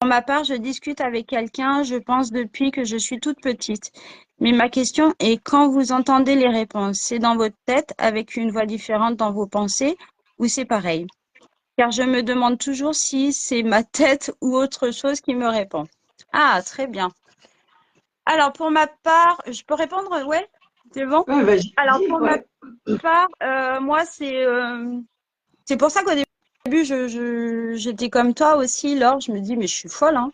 ma part, je discute avec quelqu'un, je pense depuis que je suis toute petite. Mais ma question est, quand vous entendez les réponses, c'est dans votre tête avec une voix différente dans vos pensées ou c'est pareil? Car je me demande toujours si c'est ma tête ou autre chose qui me répond. Ah, très bien. Alors, pour ma part, je peux répondre? Ouais, c'est bon? ouais, vas-y, Alors, vas-y, pour ma ouais. part, moi, c'est pour ça qu'au début, j'étais comme toi aussi, Laure. Je me dis, mais je suis folle, hein.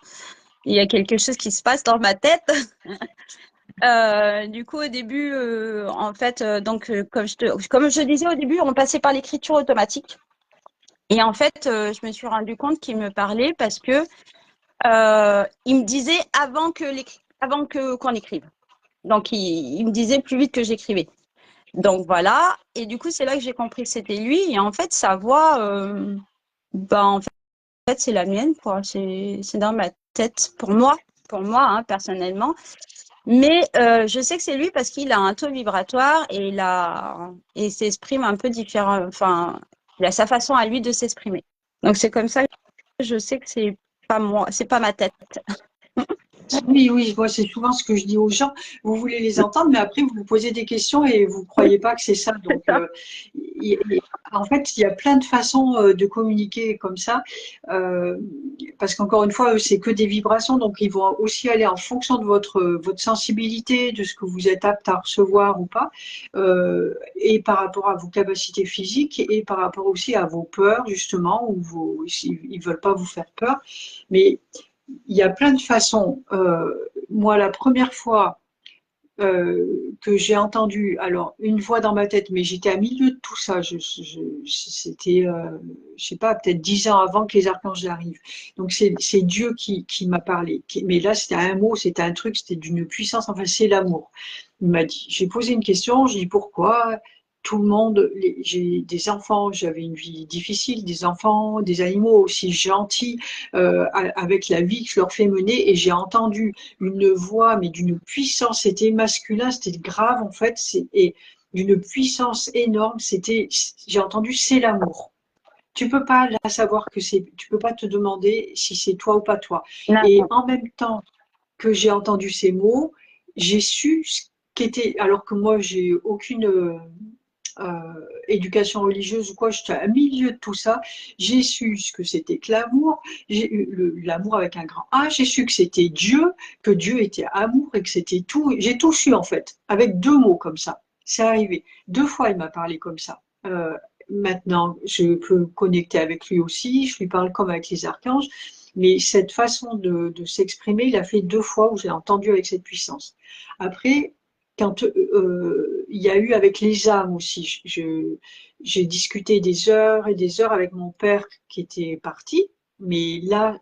Il y a quelque chose qui se passe dans ma tête. Du coup, au début, en fait, donc, comme je disais au début, on passait par l'écriture automatique. Et en fait, je me suis rendu compte qu'il me parlait parce que il me disait avant que qu'on écrive. Donc, il me disait plus vite que j'écrivais. Donc voilà. Et du coup, c'est là que j'ai compris que c'était lui. Et en fait, sa voix, en fait, c'est la mienne, quoi. C'est dans ma tête pour moi, hein, personnellement. Mais je sais que c'est lui parce qu'il a un taux vibratoire et il s'exprime un peu différent. Enfin, il a sa façon à lui de s'exprimer. Donc c'est comme ça que je sais que c'est pas moi, c'est pas ma tête. Oui, oui, moi c'est souvent ce que je dis aux gens. Vous voulez les entendre, mais après vous vous posez des questions et vous ne croyez pas que c'est ça. C'est Donc, ça. en fait, il y a plein de façons de communiquer comme ça, euh, parce qu'encore une fois, eux, c'est que des vibrations, donc ils vont aussi aller en fonction de votre sensibilité, de ce que vous êtes apte à recevoir ou pas, et par rapport à vos capacités physiques et par rapport aussi à vos peurs justement, ou ils veulent pas vous faire peur, mais il y a plein de façons. Moi, la première fois que j'ai entendu, alors une voix dans ma tête, mais j'étais à milieu de tout ça. C'était, je sais pas, peut-être 10 ans avant que les archanges arrivent. Donc c'est Dieu qui m'a parlé. Mais là, c'était un mot, c'était un truc, c'était d'une puissance. Enfin, c'est l'amour. Il m'a dit. J'ai posé une question. J'ai dit pourquoi tout le monde. J'ai des enfants. J'avais une vie difficile, des enfants, des animaux aussi gentils, avec la vie que je leur fais mener. Et j'ai entendu une voix, mais d'une puissance, c'était masculin, c'était grave en fait, et d'une puissance énorme, j'ai entendu, c'est l'amour. Tu peux pas là savoir que tu peux pas te demander si c'est toi ou pas toi. Et D'accord. en même temps que j'ai entendu ces mots, j'ai su ce qu'était, alors que moi j'ai aucune éducation religieuse ou quoi, j'étais à milieu de tout ça. J'ai su ce que c'était que l'amour, j'ai eu l'amour avec un grand A, j'ai su que c'était Dieu, que Dieu était amour et que c'était tout. J'ai tout su en fait, avec 2 mots comme ça. C'est arrivé. 2 fois il m'a parlé comme ça. Maintenant, je peux connecter avec lui aussi, je lui parle comme avec les archanges, mais cette façon de s'exprimer, il a fait 2 fois où j'ai entendu avec cette puissance. Après, quand il y a eu avec les âmes aussi, j'ai discuté des heures et des heures avec mon père qui était parti, mais là,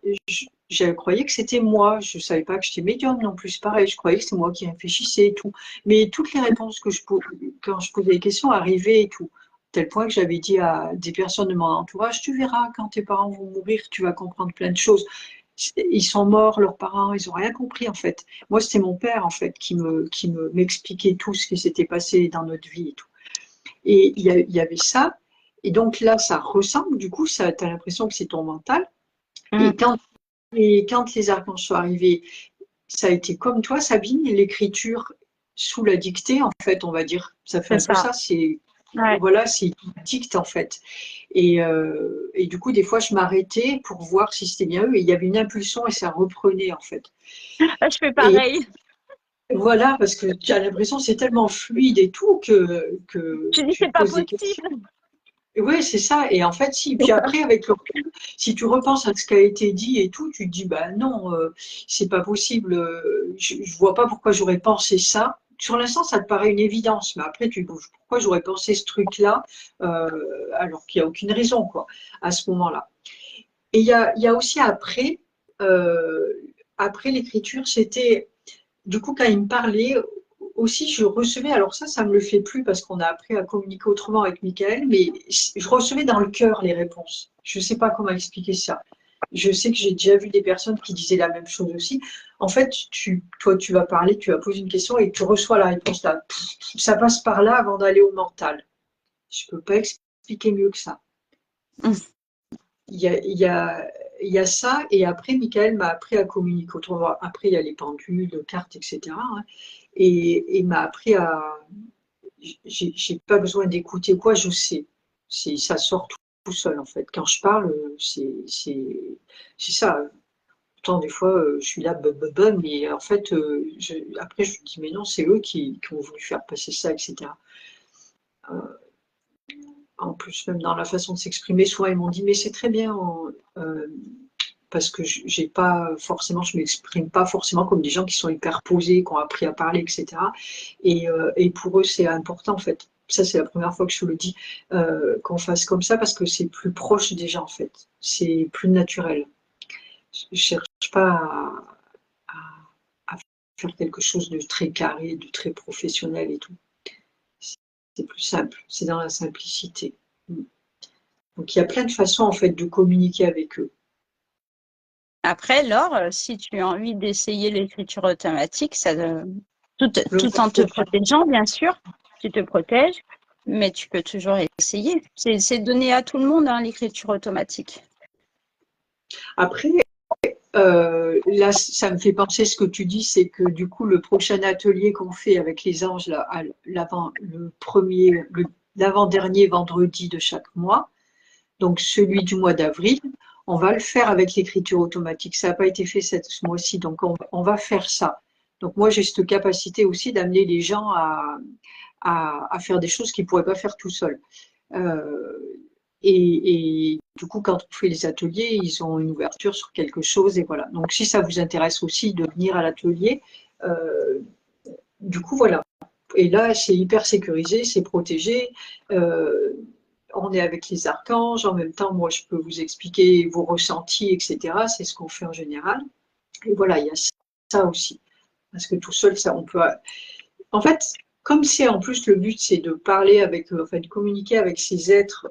je croyais que c'était moi, je ne savais pas que j'étais médium non plus, pareil, je croyais que c'était moi qui réfléchissais et tout. Mais toutes les réponses quand je posais des questions arrivaient et tout. Tel point que j'avais dit à des personnes de mon entourage, tu verras, quand tes parents vont mourir, tu vas comprendre plein de choses. Ils sont morts, leurs parents, ils n'ont rien compris en fait. Moi, c'était mon père, en fait, m'expliquait tout ce qui s'était passé dans notre vie et tout. Et il y avait ça. Et donc là, ça ressemble, du coup, ça, tu as l'impression que c'est ton mental. Et Mm. quand les archanges sont arrivés, ça a été comme toi, Sabine, l'écriture sous la dictée, en fait, on va dire. Ça fait C'est un peu ça. ça, Ouais. voilà, c'est dicte, en fait. Et du coup, des fois, je m'arrêtais pour voir si c'était bien eux. Et il y avait une impulsion et ça reprenait, en fait. Ah, je fais Et pareil. voilà, parce que tu as l'impression que c'est tellement fluide et tout que Je dis, tu c'est te pas poses des questions. possible. Oui, c'est ça. Et en fait, si. Puis après, avec le recul, si tu repenses à ce qui a été dit et tout, tu te dis, bah non, c'est pas possible. Je vois pas pourquoi j'aurais pensé ça. Sur l'instant, ça te paraît une évidence, mais après, tu te dis, pourquoi j'aurais pensé ce truc-là, alors qu'il n'y a aucune raison, quoi, à ce moment-là. Et il y a aussi euh, après l'écriture, c'était du coup, quand il me parlait, aussi, je recevais, alors ça me le fait plus parce qu'on a appris à communiquer autrement avec Michael, mais je recevais dans le cœur les réponses. Je ne sais pas comment expliquer ça. Je sais que j'ai déjà vu des personnes qui disaient la même chose aussi. En fait, toi, tu vas parler, tu vas poser une question et tu reçois la réponse là. Ça passe par là avant d'aller au mental. Je ne peux pas expliquer mieux que ça. Mm. Il y a, il y a, il y a ça, et après, Michael m'a appris à communiquer autrement. Après, il y a les pendules, cartes, etc., hein. Et m'a appris à. J'ai pas besoin d'écouter ou quoi, je sais. Ça sort tout seul, en fait. Quand je parle, c'est ça. Pourtant, des fois, je suis là, mais en fait, après, je me dis, mais non, c'est eux qui ont voulu faire passer ça, etc. En plus, même dans la façon de s'exprimer, souvent ils m'ont dit, mais c'est très bien, euh, parce que j'ai pas forcément, je m'exprime pas forcément comme des gens qui sont hyper posés, qui ont appris à parler, etc. Et pour eux, c'est important en fait. Ça, c'est la première fois que je le dis, qu'on fasse comme ça parce que c'est plus proche des gens en fait. C'est plus naturel. Je cherche pas à faire quelque chose de très carré, de très professionnel et tout. C'est plus simple, c'est dans la simplicité. Donc il y a plein de façons en fait de communiquer avec eux. Après, Laure, si tu as envie d'essayer l'écriture automatique, tout, Le tout en te projet. protégeant, bien sûr, tu te protèges, mais tu peux toujours essayer. C'est donné à tout le monde, hein, l'écriture automatique. Après, Là, ça me fait penser ce que tu dis, c'est que du coup, le prochain atelier qu'on fait avec les anges, là, l'avant-dernier vendredi de chaque mois, donc celui du mois d'avril, on va le faire avec l'écriture automatique. Ça n'a pas été fait ce mois-ci, donc on va faire ça. Donc moi, j'ai cette capacité aussi d'amener les gens à faire des choses qu'ils ne pourraient pas faire tout seuls. Et du coup, quand on fait les ateliers, ils ont une ouverture sur quelque chose et voilà. Donc, si ça vous intéresse aussi de venir à l'atelier, euh, du coup, voilà. Et là, c'est hyper sécurisé, c'est protégé. Euh, on est avec les archanges. En même temps, moi, je peux vous expliquer vos ressentis, etc. C'est ce qu'on fait en général. Et voilà, il y a ça aussi. Parce que tout seul, ça, on peut. En fait, comme c'est en plus le but, c'est de parler avec, enfin, de communiquer avec ces êtres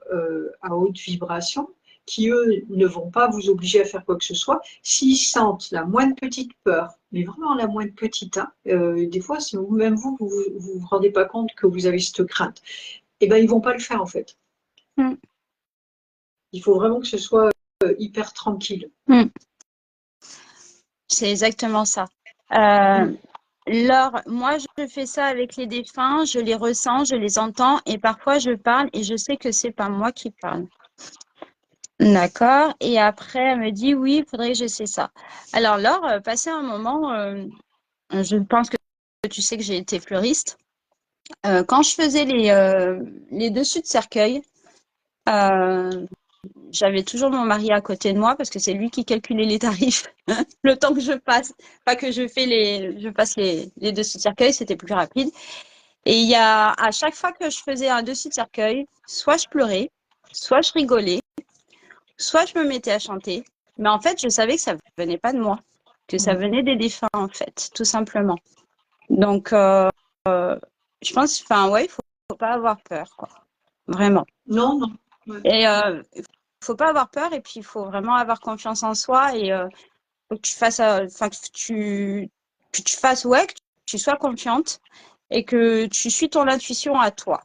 à haute vibration, qui eux ne vont pas vous obliger à faire quoi que ce soit. S'ils sentent la moindre petite peur, mais vraiment la moindre petite, hein, des fois, si même vous rendez pas compte que vous avez cette crainte, eh ben ils vont pas le faire en fait. Mm. Il faut vraiment que ce soit hyper tranquille. Mm. C'est exactement ça. Moi, je fais ça avec les défunts, je les ressens, je les entends et parfois je parle et je sais que c'est pas moi qui parle. D'accord. Et après, elle me dit oui, il faudrait que j'essaie ça. Alors, Laure, passé un moment, je pense que tu sais que j'ai été fleuriste. Quand je faisais les dessus de cercueil, euh, j'avais toujours mon mari à côté de moi parce que c'est lui qui calculait les tarifs. Le temps que je passe, pas que je passe les dessus de cercueil, c'était plus rapide. Et à chaque fois que je faisais un dessus de cercueil, soit je pleurais, soit je rigolais, soit je me mettais à chanter. Mais en fait, je savais que ça venait pas de moi, que ça venait des défunts, en fait, tout simplement. Donc, je pense, enfin, ouais, il faut pas avoir peur, quoi. Vraiment. Non, non. Ouais. Et faut pas avoir peur et puis il faut vraiment avoir confiance en soi et faut que tu fasses, enfin, que tu fasses, ouais, que tu sois confiante et que tu suis ton intuition à toi.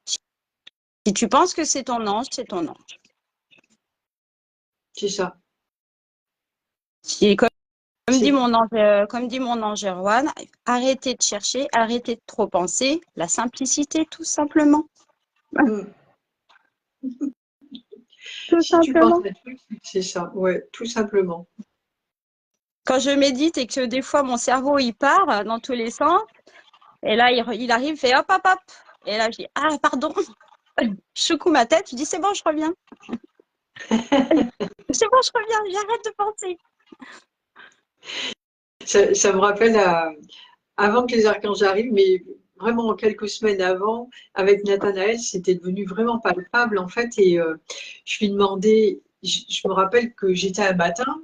Si tu penses que c'est ton ange, c'est ton ange. C'est ça. Si, C'est comme dit mon ange Erwan, arrêtez de chercher, arrêtez de trop penser, la simplicité, tout simplement. Tout Si tu penses simplement. à truc, c'est ça. Ouais, tout simplement. Quand je médite et que des fois mon cerveau il part dans tous les sens, et là il arrive, il fait hop hop hop, et là je dis ah pardon, je secoue ma tête, je dis c'est bon, je reviens, c'est bon, je reviens, j'arrête de penser. Ça me rappelle avant que les archanges arrivent, mais vraiment quelques semaines avant, avec Nathanaël, c'était devenu vraiment palpable en fait. Et je lui demandais, je me rappelle que j'étais un matin,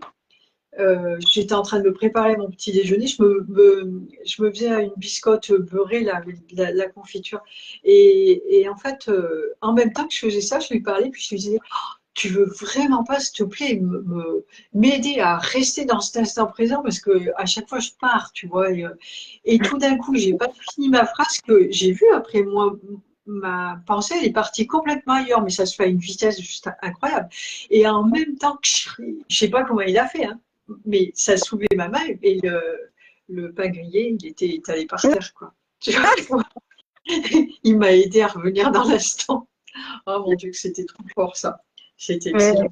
j'étais en train de me préparer mon petit déjeuner, je me faisais une biscotte beurrée, la confiture. Et en fait, en même temps que je faisais ça, je lui parlais, puis je lui disais, tu veux vraiment pas, s'il te plaît, m'aider à rester dans cet instant présent parce que à chaque fois je pars, tu vois. Et tout d'un coup, j'ai pas fini ma phrase que j'ai vu après moi. Ma pensée, elle est partie complètement ailleurs, mais ça se fait à une vitesse juste incroyable. Et en même temps que je sais pas comment il a fait, hein, mais ça soulevait ma main et le pain grillé, il était étalé par terre, quoi. Tu vois, il m'a aidé à revenir dans l'instant. Oh mon Dieu, que c'était trop fort ça. C'était Mais excellent.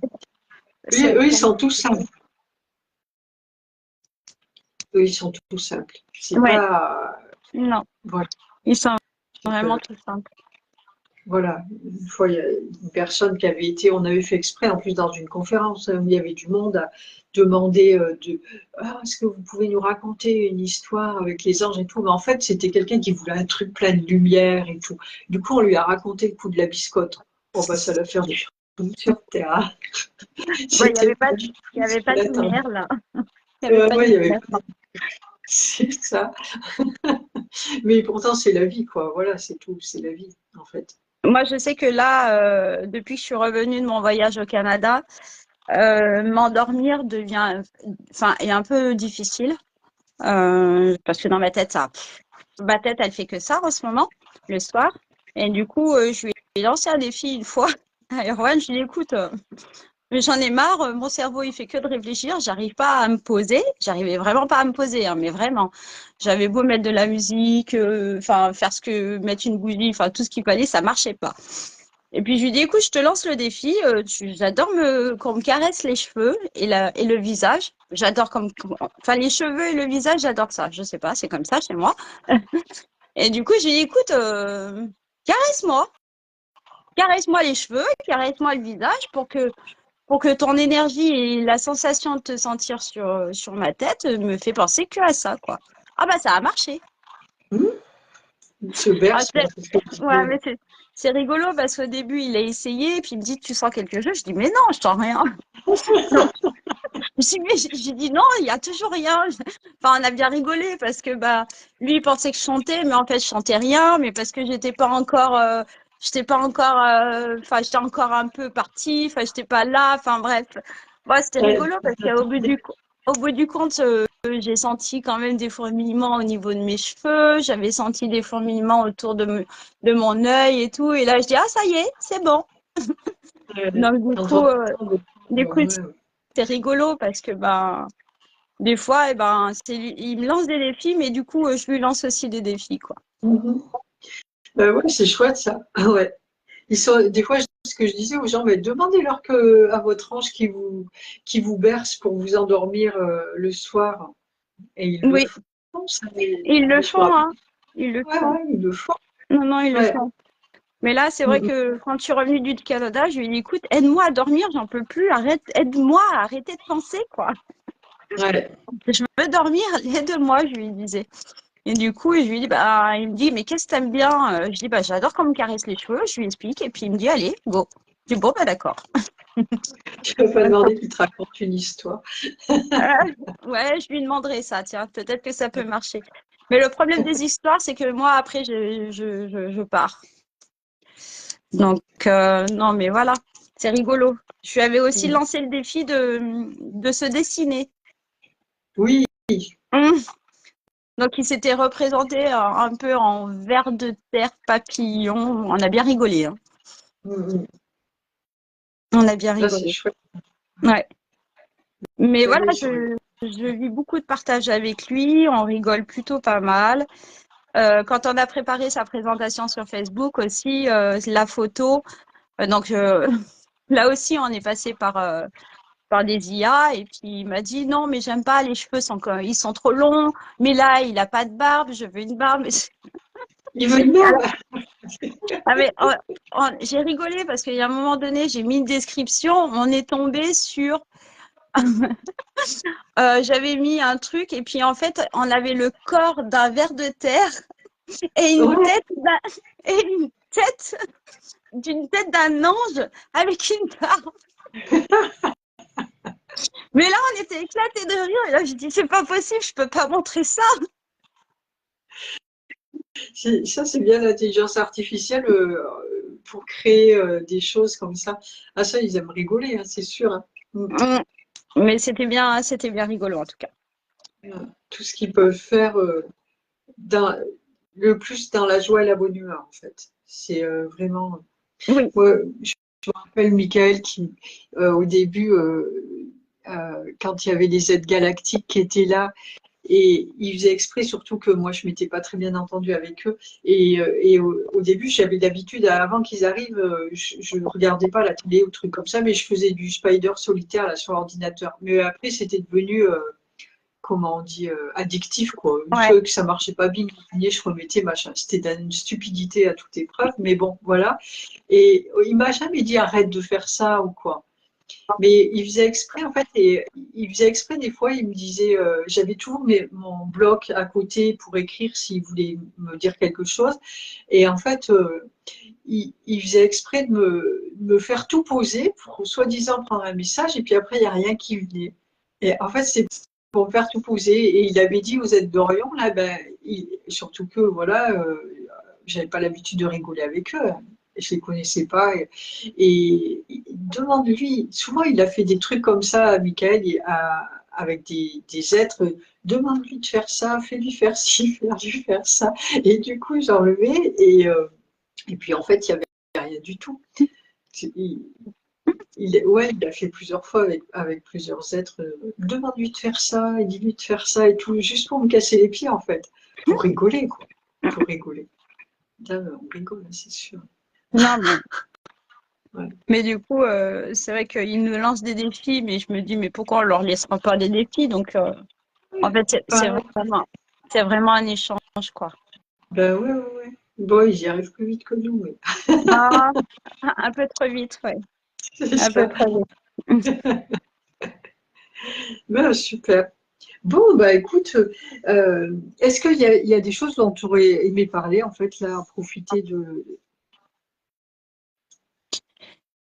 c'est Eux, ils sont tous simples. Eux, ils sont tous simples. C'est ouais, pas. non, Voilà. ils sont C'est vraiment que- tout simples. voilà. Une fois, il y a une personne qui avait été, on avait fait exprès, en plus dans une conférence où il y avait du monde, à demander ah, est-ce que vous pouvez nous raconter une histoire avec les anges et tout. Mais en fait, c'était quelqu'un qui voulait un truc plein de lumière et tout. Du coup, on lui a raconté le coup de la biscotte. Oh, bah, ça l'a fait des choses sur Terre. Ouais, C'était pas il y ce avait pas qu'il de attendait. lumière là. Il y avait pas de Ouais, il y avait lumière. pas. C'est ça. Mais pourtant, c'est la vie, quoi. Voilà, c'est tout. C'est la vie, en fait. Moi, je sais que là, depuis que je suis revenue de mon voyage au Canada, m'endormir enfin, est un peu difficile parce que dans ma tête, ma tête, elle fait que ça en ce moment, le soir. Et du coup, je lui ai lancé un défi une fois à Erwan. Je lui ai dit, écoute, Mais j'en ai marre, mon cerveau il fait que de réfléchir, j'arrive pas à me poser, j'arrivais vraiment pas à me poser, hein, mais vraiment. J'avais beau mettre de la musique, enfin faire mettre une bougie, enfin tout ce qu'il fallait, ça marchait pas. Et puis je lui dis, écoute, je te lance le défi, j'adore qu'on me caresse les cheveux et le visage. J'adore enfin les cheveux et le visage, j'adore ça. Je sais pas, c'est comme ça chez moi. Et du coup, j'ai dit, écoute, caresse-moi, caresse-moi les cheveux, caresse-moi le visage pour que ton énergie et la sensation de te sentir sur ma tête me fait penser que à ça, quoi. Ah bah ça a marché. Il se Ah, berce, c'est ce que tu ouais, dis. mais c'est rigolo parce qu'au début, il a essayé, et puis il me dit, tu sens quelque chose? Je dis, mais non, je sens rien. Non. J'ai dit, non, il y a toujours rien. Enfin, on a bien rigolé parce que bah, lui, il pensait que je chantais, mais en fait, je chantais rien, mais parce que j'étais pas encore, enfin, j'étais encore un peu partie, enfin, j'étais pas là, enfin, bref. Ouais, c'était Ouais. rigolo parce au bout du compte, j'ai senti quand même des fourmillements au niveau de mes cheveux, j'avais senti des fourmillements autour de mon œil et tout, et là, je dis, ah, ça y est, c'est bon. Donc, du coup, Ouais. c'est rigolo parce que, ben, des fois, eh ben, il me lance des défis, mais du coup, je lui lance aussi des défis, quoi. Mhm. Ouais, c'est chouette ça. Ah ouais. Des fois, ce que je disais aux gens, mais demandez-leur à votre ange qui vous berce pour vous endormir le soir. Et ils le Oui, font, ça, ils le le soir. font, hein. Ils le Ouais, font. ouais, ils le font. Non, non, ils le Ouais. font. Mais là, c'est vrai Mhm. que quand je suis revenue du Canada, je lui ai dit, écoute, aide-moi à dormir, j'en peux plus, aide-moi à arrêter de penser, quoi. Ouais. Je veux dormir, aide-moi, je lui disais. Et du coup, je lui dis, bah, il me dit, mais qu'est-ce que t'aimes bien? Je dis, bah, j'adore qu'on me caresse les cheveux, je lui explique, et puis il me dit, allez, go. Je dis, bon, bah, d'accord. Tu vas pas demander qu'il te raconte une histoire. Ouais, je lui demanderai ça, tiens, peut-être que ça peut marcher. Mais le problème des histoires, c'est que moi, après, je pars. Donc, non, mais voilà, c'est rigolo. Je lui avais aussi Mhm. lancé le défi de se dessiner. Oui. Hum. Donc, il s'était représenté un peu en ver de terre, papillon. On a bien rigolé, hein. Mhm. On a bien Ça, c'est rigolé. chouette. Ouais. Mais voilà, Jamais j'aurais. je vis beaucoup de partage avec lui. On rigole plutôt pas mal. Quand on a préparé sa présentation sur Facebook aussi, la photo, donc là aussi on est passé par des IA et puis il m'a dit non mais j'aime pas, les cheveux ils sont trop longs, mais là il a pas de barbe, je veux une barbe. Il veut une barbe. Ah, mais j'ai rigolé parce qu'il y a un moment donné j'ai mis une description, on est tombé sur, j'avais mis un truc et puis en fait on avait le corps d'un ver de terre et Ouais. et une tête d'une tête d'un ange avec une barbe. Mais là, on était éclatés de rire. Et là, je dis, c'est pas possible, je peux pas montrer ça. Ça, c'est bien l'intelligence artificielle pour créer des choses comme ça. Ah, ça, ils aiment rigoler, hein, c'est sûr. Hein. Mm. Mais c'était bien rigolo en tout cas. Tout ce qu'ils peuvent faire dans, le plus dans la joie et la bonne humeur, en fait. C'est vraiment. Oui, Moi, je me rappelle Michael qui, au début, quand il y avait les aides galactiques qui étaient là, et ils faisaient exprès, surtout que moi, je m'étais pas très bien entendue avec eux. Et au début, j'avais l'habitude, avant qu'ils arrivent, je ne regardais pas la télé ou trucs comme ça, mais je faisais du spider solitaire là, sur l'ordinateur. Mais après, c'était devenu, comment on dit, addictif, quoi. Une ouais. fois que ça marchait pas bien, je remettais, machin. C'était d'une stupidité à toute épreuve, mais bon, voilà. Et il m'a jamais dit arrête de faire ça ou quoi. Mais il faisait exprès, en fait, et il faisait exprès des fois, il me disait, j'avais toujours mon bloc à côté pour écrire s'il voulait me dire quelque chose. Et en fait, il faisait exprès de me faire tout poser pour soi-disant prendre un message, et puis après, il n'y a rien qui venait. Et en fait, c'est pour me faire tout poser. Et il avait dit, vous êtes d'Orion, là, ben, surtout que, voilà, j'avais pas l'habitude de rigoler avec eux. Hein. Je les connaissais pas. Et demande-lui, souvent il a fait des trucs comme ça à Michael, avec des êtres, demande-lui de faire ça, fais-lui faire ci, fais-lui faire ça. Et du coup, j'enlevais, et puis en fait, il n'y avait rien du tout. Il Ouais, il a fait plusieurs fois avec plusieurs êtres. Demande-lui de faire ça, et dis-lui de faire ça et tout, juste pour me casser les pieds en fait. Pour rigoler, quoi. Pour rigoler. Là, on rigole, c'est sûr. Non, mais, Ouais. mais du coup, c'est vrai qu'il nous lance des défis, mais je me dis, mais pourquoi on leur laissera pas des défis? Donc, en fait, Pareil. c'est vraiment un échange, quoi. Ben ouais, ouais, ouais. Bon, ils y arrivent plus vite que nous, mais Ah, un peu trop vite, ouais. c'est Un peu ça. trop vite. Ben, super. Bon, bah écoute, est-ce qu'il y a des choses dont tu aurais aimé parler, en fait, là, profiter de...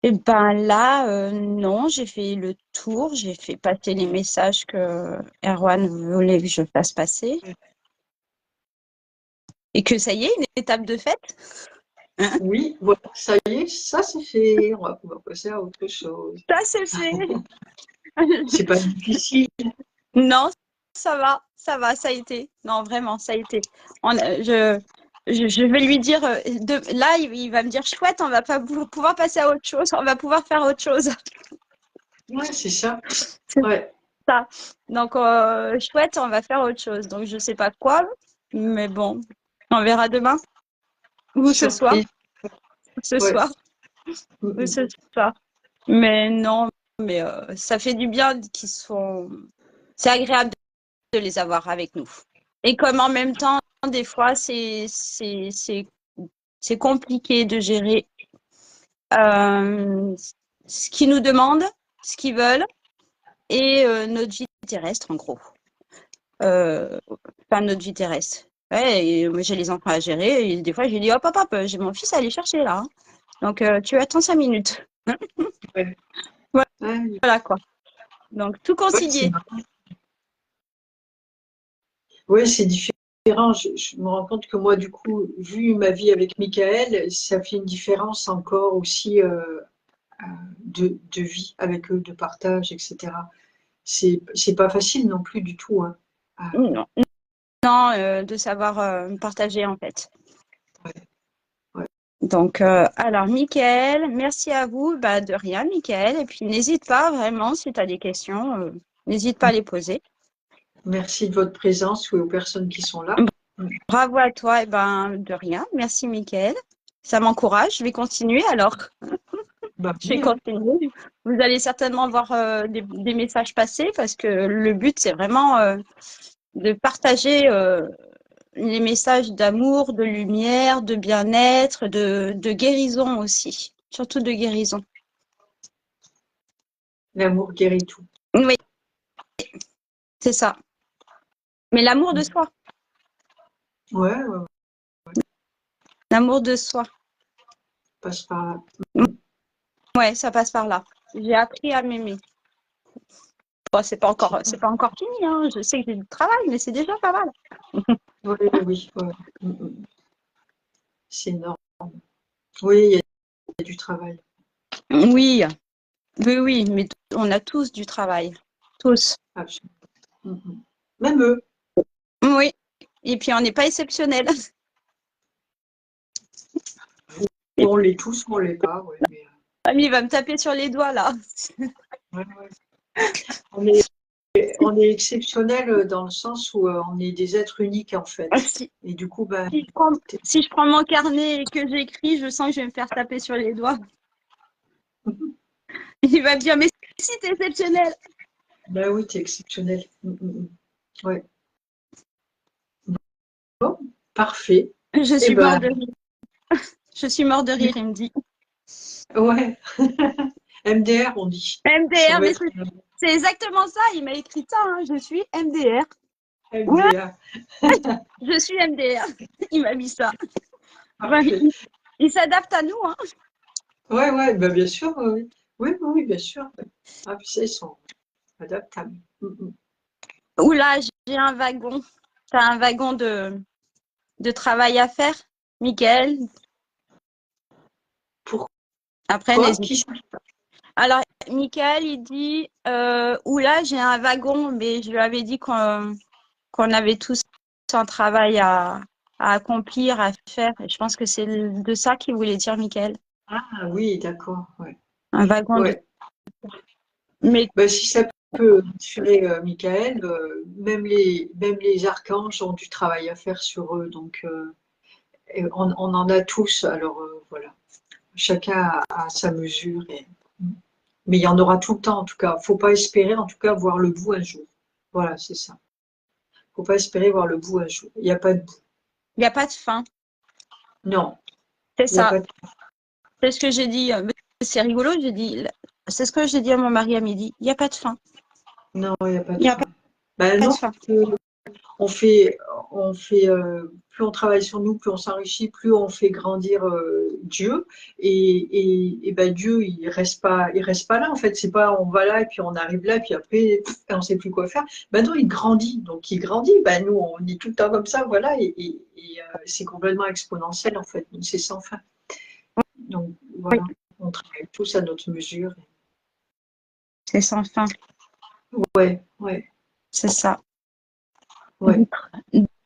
Et ben là, non, j'ai fait le tour, j'ai fait passer les messages que Erwan voulait que je fasse passer. Et que ça y est, une étape de fête. Hein. Oui, voilà, ça y est, ça c'est fait, on va pouvoir passer à autre chose. Ça, c'est fait. C'est pas difficile. Non, ça va, ça a été. Non, vraiment, ça a été. Je vais lui dire, là, il va me dire, chouette, on va pas pouvoir passer à autre chose, on va pouvoir faire autre chose. Ouais, c'est ça. C'est Ouais. ça. Donc, chouette, on va faire autre chose. Donc, je sais pas quoi, mais bon, on verra demain ou ce soir, Surprise. ou ce Ouais. soir, Mm, ou mm. ce soir. Mais non, mais ça fait du bien qu'ils sont. C'est agréable de les avoir avec nous. Et comme en même temps, des fois, c'est compliqué de gérer ce qu'ils nous demandent, ce qu'ils veulent, et notre vie terrestre, en gros. Enfin, notre vie terrestre. Ouais, et moi, j'ai les enfants à gérer, et des fois, j'ai dit, hop, hop, hop, j'ai mon fils à aller chercher là. Hein. Donc, tu attends 5 minutes. Ouais. Ouais, Voilà, quoi. Donc, tout ouais, c'est concilier. marrant. Ouais, c'est différent. Je me rends compte que moi, du coup, vu ma vie avec Michael, ça fait une différence encore aussi de vie avec eux, de partage, etc. C'est pas facile non plus du tout, hein. Ah, Non, non, de savoir partager, en fait. ouais, ouais. Donc, alors, Michael, merci à vous. Bah, de rien, Michael. Et puis, n'hésite pas vraiment, si tu as des questions, n'hésite pas à les poser. Merci de votre présence ou aux personnes qui sont là. Mm. Bravo à toi. Et ben, de rien. Merci, Michael. Ça m'encourage. Je vais continuer alors. Bah Je vais oui, hein. continuer. Vous allez certainement voir des messages passer parce que le but, c'est vraiment de partager les messages d'amour, de lumière, de bien-être, de guérison aussi. Surtout de guérison. L'amour guérit tout. Oui, c'est ça. Mais l'amour de Mm. soi. Ouais, ouais, ouais, L'amour de soi. passe par là. Mm. Ouais, ça passe par là. J'ai appris à m'aimer. Bon, c'est pas encore fini, hein. Je sais que j'ai du travail, mais c'est déjà pas mal. Oui, oui, ouais. Mm, mm. C'est énorme. Oui, il y a du travail. Oui, oui, oui, mais on a tous du travail. Tous. Absolument. Mm, mm. Même eux. Oui. Et puis on n'est pas exceptionnel. Et On l'est tous, on l'est pas. Ouais, mais, Ami va me taper sur les doigts là. ouais, ouais. On est, on est exceptionnel dans le sens où on est des êtres uniques en fait. Si, Et du coup, ben, si je prends, si je prends mon carnet et que j'écris, je sens que je vais me faire taper sur les doigts. Il va me dire, mais si, t'es exceptionnel. ben oui, t'es exceptionnel. Mm, mm, mm. Ouais. Bon, parfait. Je Eh suis ben, mort de rire. Je suis mort de rire, il me dit. ouais. MDR, on dit. Ça MDR, va mais être c'est exactement ça. Il m'a écrit ça. Hein. Je suis MDR. Ouais, MDR. je suis MDR. Il m'a mis ça. Ben, Parfait. il s'adapte à nous. Hein. Ouais, ouais, ben bien sûr, oui. Oui, oui, oui, bien sûr. Ah, puis ça, ils sont adaptables. Mm, mm. Oula, j'ai un wagon. T'as un wagon de travail à faire, Mickaël. Après, Pourquoi? n'hésite. Alors, Mickaël, il dit oula, j'ai un wagon, mais je lui avais dit qu'on avait tous un travail à accomplir, à faire. Et je pense que c'est de ça qu'il voulait dire, Mickaël. Ah oui, d'accord. Ouais. Un wagon de Ouais. Mais Ben, si ça peut rassurer Michael, même les archanges ont du travail à faire sur eux, donc et on en a tous, alors voilà, chacun a sa mesure. Mais il y en aura tout le temps en tout cas. Faut pas espérer en tout cas voir le bout un jour. Voilà, c'est ça. Faut pas espérer voir le bout un jour. Il n'y a pas de bout. il n'y a pas de fin. Non, C'est il n'y a ça. pas de C'est ce que j'ai dit. C'est rigolo. C'est ce que j'ai dit à mon mari à midi. Il n'y a pas de fin. non, il n'y a pas Il de n'y a fin. Ben pas de non, fin. on fait, plus on travaille sur nous, plus on s'enrichit, plus on fait grandir Dieu. Et ben Dieu, il reste pas là en fait. C'est pas on va là et puis on arrive là et puis après on sait plus quoi faire. Ben non, il grandit. Donc il grandit. Ben nous, on est tout le temps comme ça, voilà. C'est complètement exponentiel en fait. Donc c'est sans fin. Donc Oui, voilà, on travaille tous à notre mesure. c'est sans fin. Ouais, ouais, C'est ça. ouais.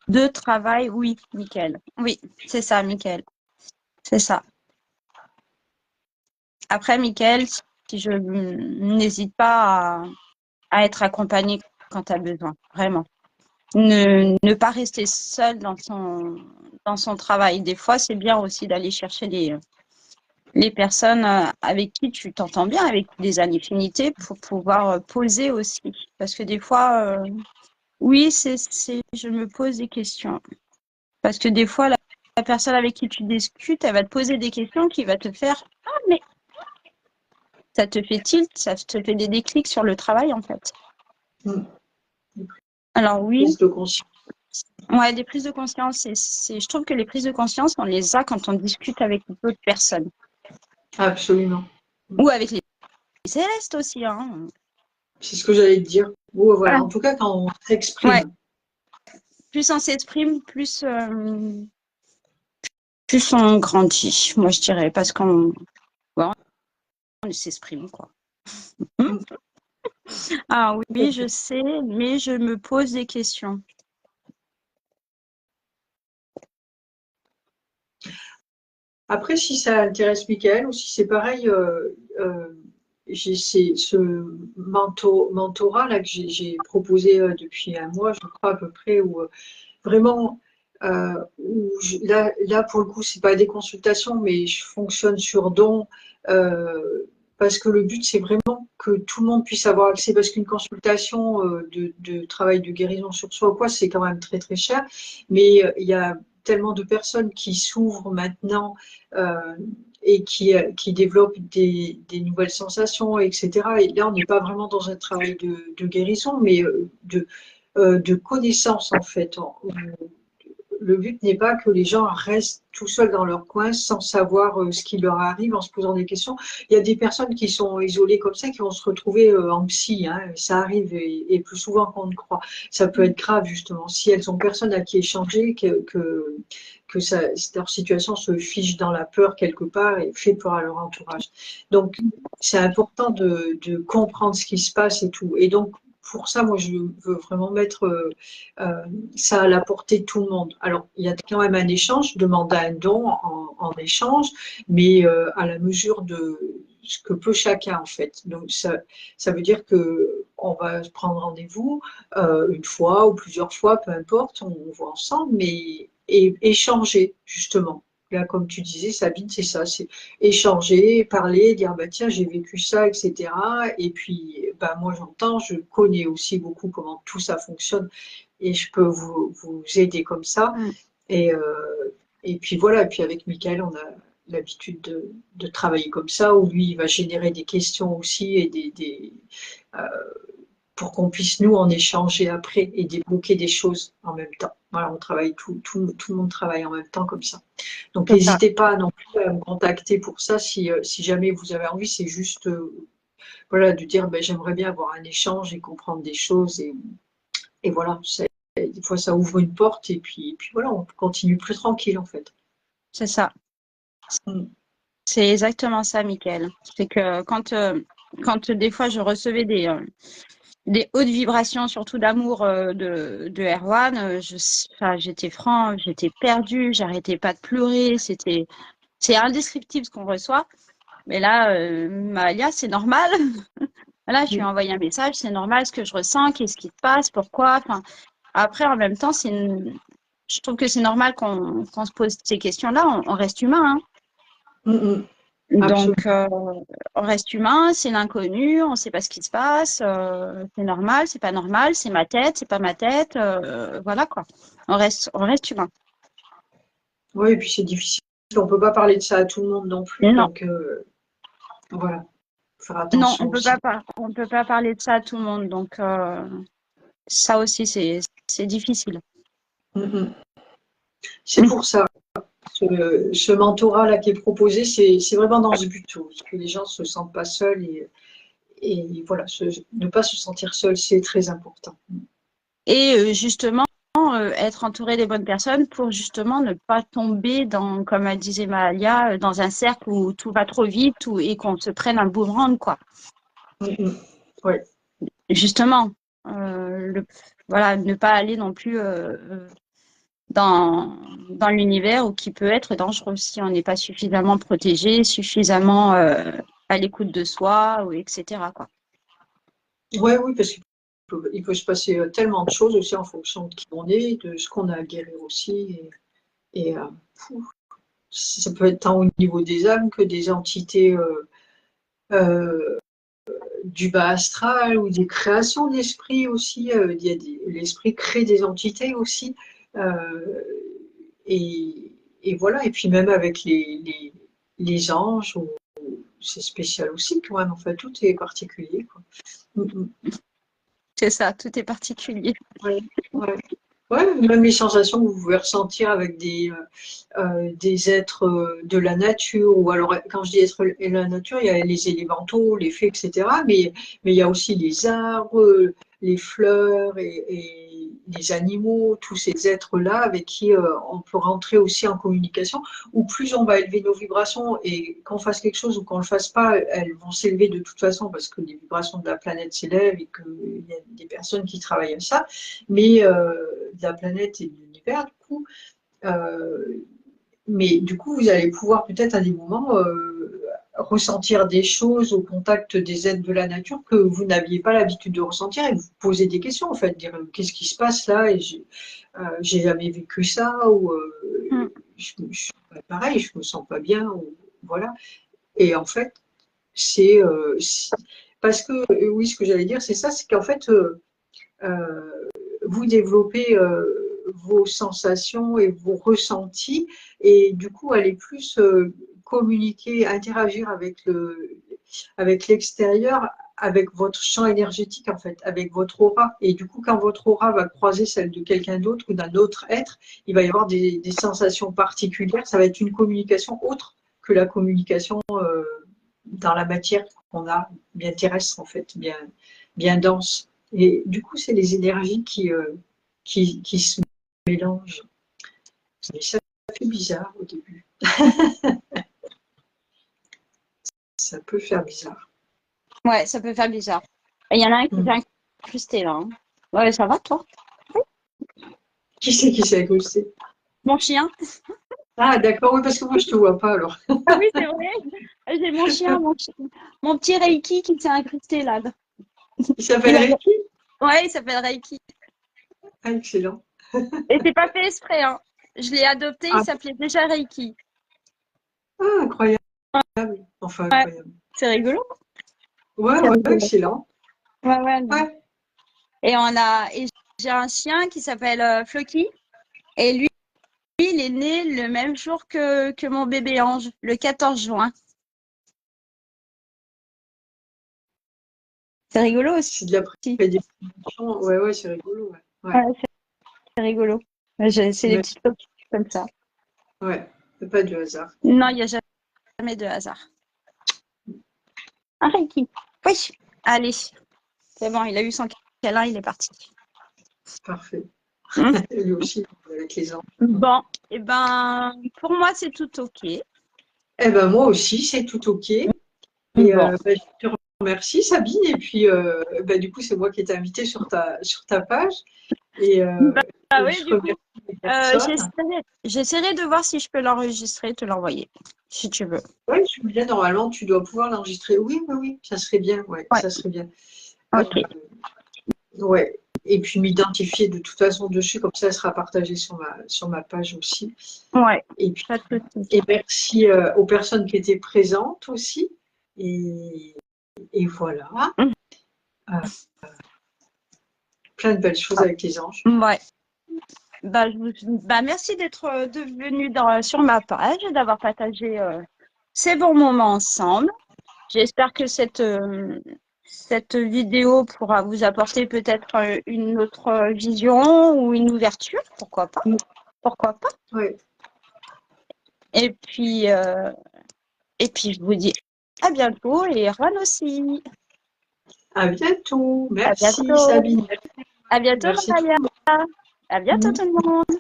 De travail, oui, nickel. Oui, c'est ça, Mickaël. C'est ça. Après, Mickaël, si je n'hésite pas à être accompagné quand tu as besoin, vraiment. Ne pas rester seul dans son travail. Des fois, c'est bien aussi d'aller chercher les personnes avec qui tu t'entends bien, avec des affinités, pour pouvoir poser aussi. Parce que des fois, oui, je me pose des questions. Parce que des fois, la personne avec qui tu discutes, elle va te poser des questions qui va te faire «Ah, mais ça te fait tilt, ça te fait des déclics sur le travail, en fait». Mm. Alors oui, Prise de conscience. ouais, des prises de conscience, je trouve que les prises de conscience, on les a quand on discute avec d'autres personnes. Absolument. Ou avec les célestes aussi, hein. C'est ce que j'allais te dire. Bon, voilà. Voilà. En tout cas, quand on Ouais, s'exprime. plus on s'exprime, plus on grandit, moi je dirais, parce ouais, on s'exprime, quoi. Mm. Ah Tout à oui, je fait. sais, mais je me pose des questions. Après, si ça intéresse Michael ou si c'est pareil, j'ai ce mentorat là que j'ai proposé depuis un mois, je crois à peu près, où vraiment, là pour le coup, c'est pas des consultations, mais je fonctionne sur don. Parce que le but, c'est vraiment que tout le monde puisse avoir accès, parce qu'une consultation de travail de guérison sur soi, ou quoi, c'est quand même très très cher. Mais il y a tellement de personnes qui s'ouvrent maintenant euh, et qui développent des nouvelles sensations, etc. Et là, on n'est pas vraiment dans un travail de guérison, mais de connaissance en fait. Le but n'est pas que les gens restent tout seuls dans leur coin sans savoir ce qui leur arrive en se posant des questions. Il y a des personnes qui sont isolées comme ça qui vont se retrouver en psy, hein. Ça arrive et plus souvent qu'on ne croit. Ça peut être grave justement si elles ont personne à qui échanger, que leur situation se fiche dans la peur quelque part et fait peur à leur entourage. Donc c'est important de comprendre ce qui se passe et tout. Et donc pour ça, moi, je veux vraiment mettre euh, ça à la portée de tout le monde. Alors, il y a quand même un échange, demander un don en échange, mais à la mesure de ce que peut chacun, en fait. Donc, ça veut dire que on va prendre rendez-vous une fois ou plusieurs fois, peu importe, on voit ensemble, mais et échanger, justement. Là, comme tu disais, Sabine, c'est ça, c'est échanger, parler, dire, bah, tiens, j'ai vécu ça, etc. Et puis, bah, moi, j'entends, je connais aussi beaucoup comment tout ça fonctionne et je peux vous aider comme ça. Mm. Et, et puis voilà, et puis avec Michael, on a l'habitude de travailler comme ça, où lui, il va générer des questions aussi et euh, pour qu'on puisse nous en échanger après et débloquer des choses en même temps. Voilà, on travaille tout le monde travaille en même temps comme ça. Donc C'est ça. n'hésitez pas non plus à me contacter pour ça si jamais vous avez envie, c'est juste voilà, de dire ben, j'aimerais bien avoir un échange et comprendre des choses et voilà, des fois ça ouvre une porte et puis voilà, on continue plus tranquille en fait. C'est ça. Mm. C'est exactement ça, Mickaël. C'est que quand des fois je recevais des hautes vibrations, surtout d'amour de Erwan, enfin, j'étais perdue, j'arrêtais pas de pleurer, c'est indescriptible ce qu'on reçoit. Mais là, Malia, c'est normal. Là, je lui ai envoyé un message, c'est normal ce que je ressens, qu'est-ce qui se passe, pourquoi. Enfin, après, en même temps, je trouve que c'est normal qu'on se pose ces questions-là. On reste humain, hein. Donc, Absolument. on reste humain, c'est l'inconnu, on ne sait pas ce qui se passe, c'est normal, c'est pas normal, c'est ma tête, c'est pas ma tête, voilà quoi. On reste humain. Oui, et puis c'est difficile. On ne peut pas parler de ça à tout le monde non plus. Non, Donc, voilà, faire non, attention aussi. on peut pas parler de ça à tout le monde. Donc, ça aussi, c'est difficile. Mm, mm. C'est pour ça. Ce mentorat-là qui est proposé, c'est vraiment dans ce but, que les gens ne se sentent pas seuls et voilà, ne pas se sentir seul, c'est très important. Et justement, être entouré des bonnes personnes pour justement ne pas tomber dans, comme elle disait Mahalia, dans un cercle où tout va trop vite et qu'on se prenne un boomerang, quoi. Ouais. Justement, voilà, ne pas aller non plus dans l'univers où qui peut être dangereux si on n'est pas suffisamment protégé, suffisamment à l'écoute de soi, ou etc., quoi. Ouais, oui, parce qu'il peut se passer tellement de choses aussi en fonction de qui on est, de ce qu'on a à guérir aussi. Et ça peut être tant au niveau des âmes que des entités euh, du bas astral ou des créations d'esprit aussi. L'esprit crée des entités aussi. Euh, et voilà, et puis même avec les anges, c'est spécial aussi quand même. Enfin, tout est particulier, quoi. Mm, mm. C'est ça, tout est particulier. Ouais, ouais. Ouais, même les sensations que vous pouvez ressentir avec des êtres de la nature, ou alors quand je dis êtres de la nature, il y a les élémentaux, les fées, etc. Mais il y a aussi les arbres, les fleurs et les animaux, tous ces êtres-là avec qui on peut rentrer aussi en communication, ou plus on va élever nos vibrations et qu'on fasse quelque chose ou qu'on ne le fasse pas, elles vont s'élever de toute façon parce que les vibrations de la planète s'élèvent et qu'il y a des personnes qui travaillent à ça, mais de la planète et de l'univers, du coup. Euh, mais du coup, vous allez pouvoir peut-être à des moments ressentir des choses au contact des êtres de la nature que vous n'aviez pas l'habitude de ressentir et vous poser des questions, en fait, dire qu'est-ce qui se passe là et j'ai jamais vécu ça ou Mm. pareil, je me sens pas bien ou voilà. Et en fait, parce que oui, ce que j'allais dire, c'est ça, c'est qu'en fait, vous développez vos sensations et vos ressentis et du coup allez plus communiquer, interagir avec l'extérieur, avec votre champ énergétique en fait, avec votre aura. Et du coup, quand votre aura va croiser celle de quelqu'un d'autre ou d'un autre être, il va y avoir des sensations particulières. Ça va être une communication autre que la communication dans la matière qu'on a, bien terrestre en fait, bien dense. Et du coup, c'est les énergies qui se mélangent. Mais ça fait bizarre au début. Ça peut faire bizarre. Ouais, ça peut faire bizarre. Et il y en a un qui Mm. est incrusté là, hein. Ouais, ça va toi? Qui s'est incrusté? Mon chien. Ah, d'accord, oui, parce que moi, je ne te vois pas alors. Ah oui, c'est vrai. J'ai mon chien, mon petit Reiki qui s'est incrusté là. Il s'appelle Il a... Reiki? Ouais, il s'appelle Reiki. Ah, excellent. Et c'est pas fait exprès, hein. Je l'ai adopté, il Ah, s'appelait déjà Reiki. incroyable. Enfin, Ouais, incroyable. c'est rigolo. Ouais, C'est ouais, rigolo. excellent. Ouais, ouais, non. Ouais. Et j'ai un chien qui s'appelle Floki. Et lui, il est né le même jour que mon bébé ange, le 14 juin. C'est rigolo aussi. C'est de la prédiction. Ouais, ouais, c'est rigolo. Ouais, ouais. Ouais, c'est rigolo. C'est des Mais, petites choses comme ça. ouais, c'est pas du hasard. Non, il n'y a jamais de hasard. Un Reiki. Oui. Allez, c'est bon, il a eu son câlin, il est parti. Parfait. Hmm. Lui aussi, avec les enfants. Bon, et ben, pour moi, c'est tout OK. Eh ben, moi aussi, c'est tout OK. Et Bon, ben, je te remercie, Sabine. Et puis, ben, du coup, c'est moi qui t'ai invité sur ta page. Et, Ah et oui, je du coup, remercie les personnes. j'essaierai de voir si je peux l'enregistrer, te l'envoyer, si tu veux. Oui, je veux bien, normalement, tu dois pouvoir l'enregistrer. Oui, oui, oui, ça serait bien, ouais, Ouais, ça serait bien. ok. Ouais. Et puis m'identifier de toute façon dessus, comme ça, elle sera partagée sur ma page aussi. Ouais, Et puis, pas de souci. et merci aux personnes qui étaient présentes aussi. Et, et voilà, Euh, plein de belles choses avec les anges. Ouais. Merci d'être venu sur ma page et d'avoir partagé ces bons moments ensemble. J'espère que cette vidéo pourra vous apporter peut-être une autre vision ou une ouverture, pourquoi pas. Pourquoi pas. Ouais. Et puis, je vous dis à bientôt et Ron aussi. À bientôt. À Merci, bientôt. Sabine. À bientôt, Merci tout Maria. le À bientôt monde. tout le monde.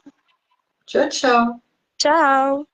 Ciao, ciao. Ciao.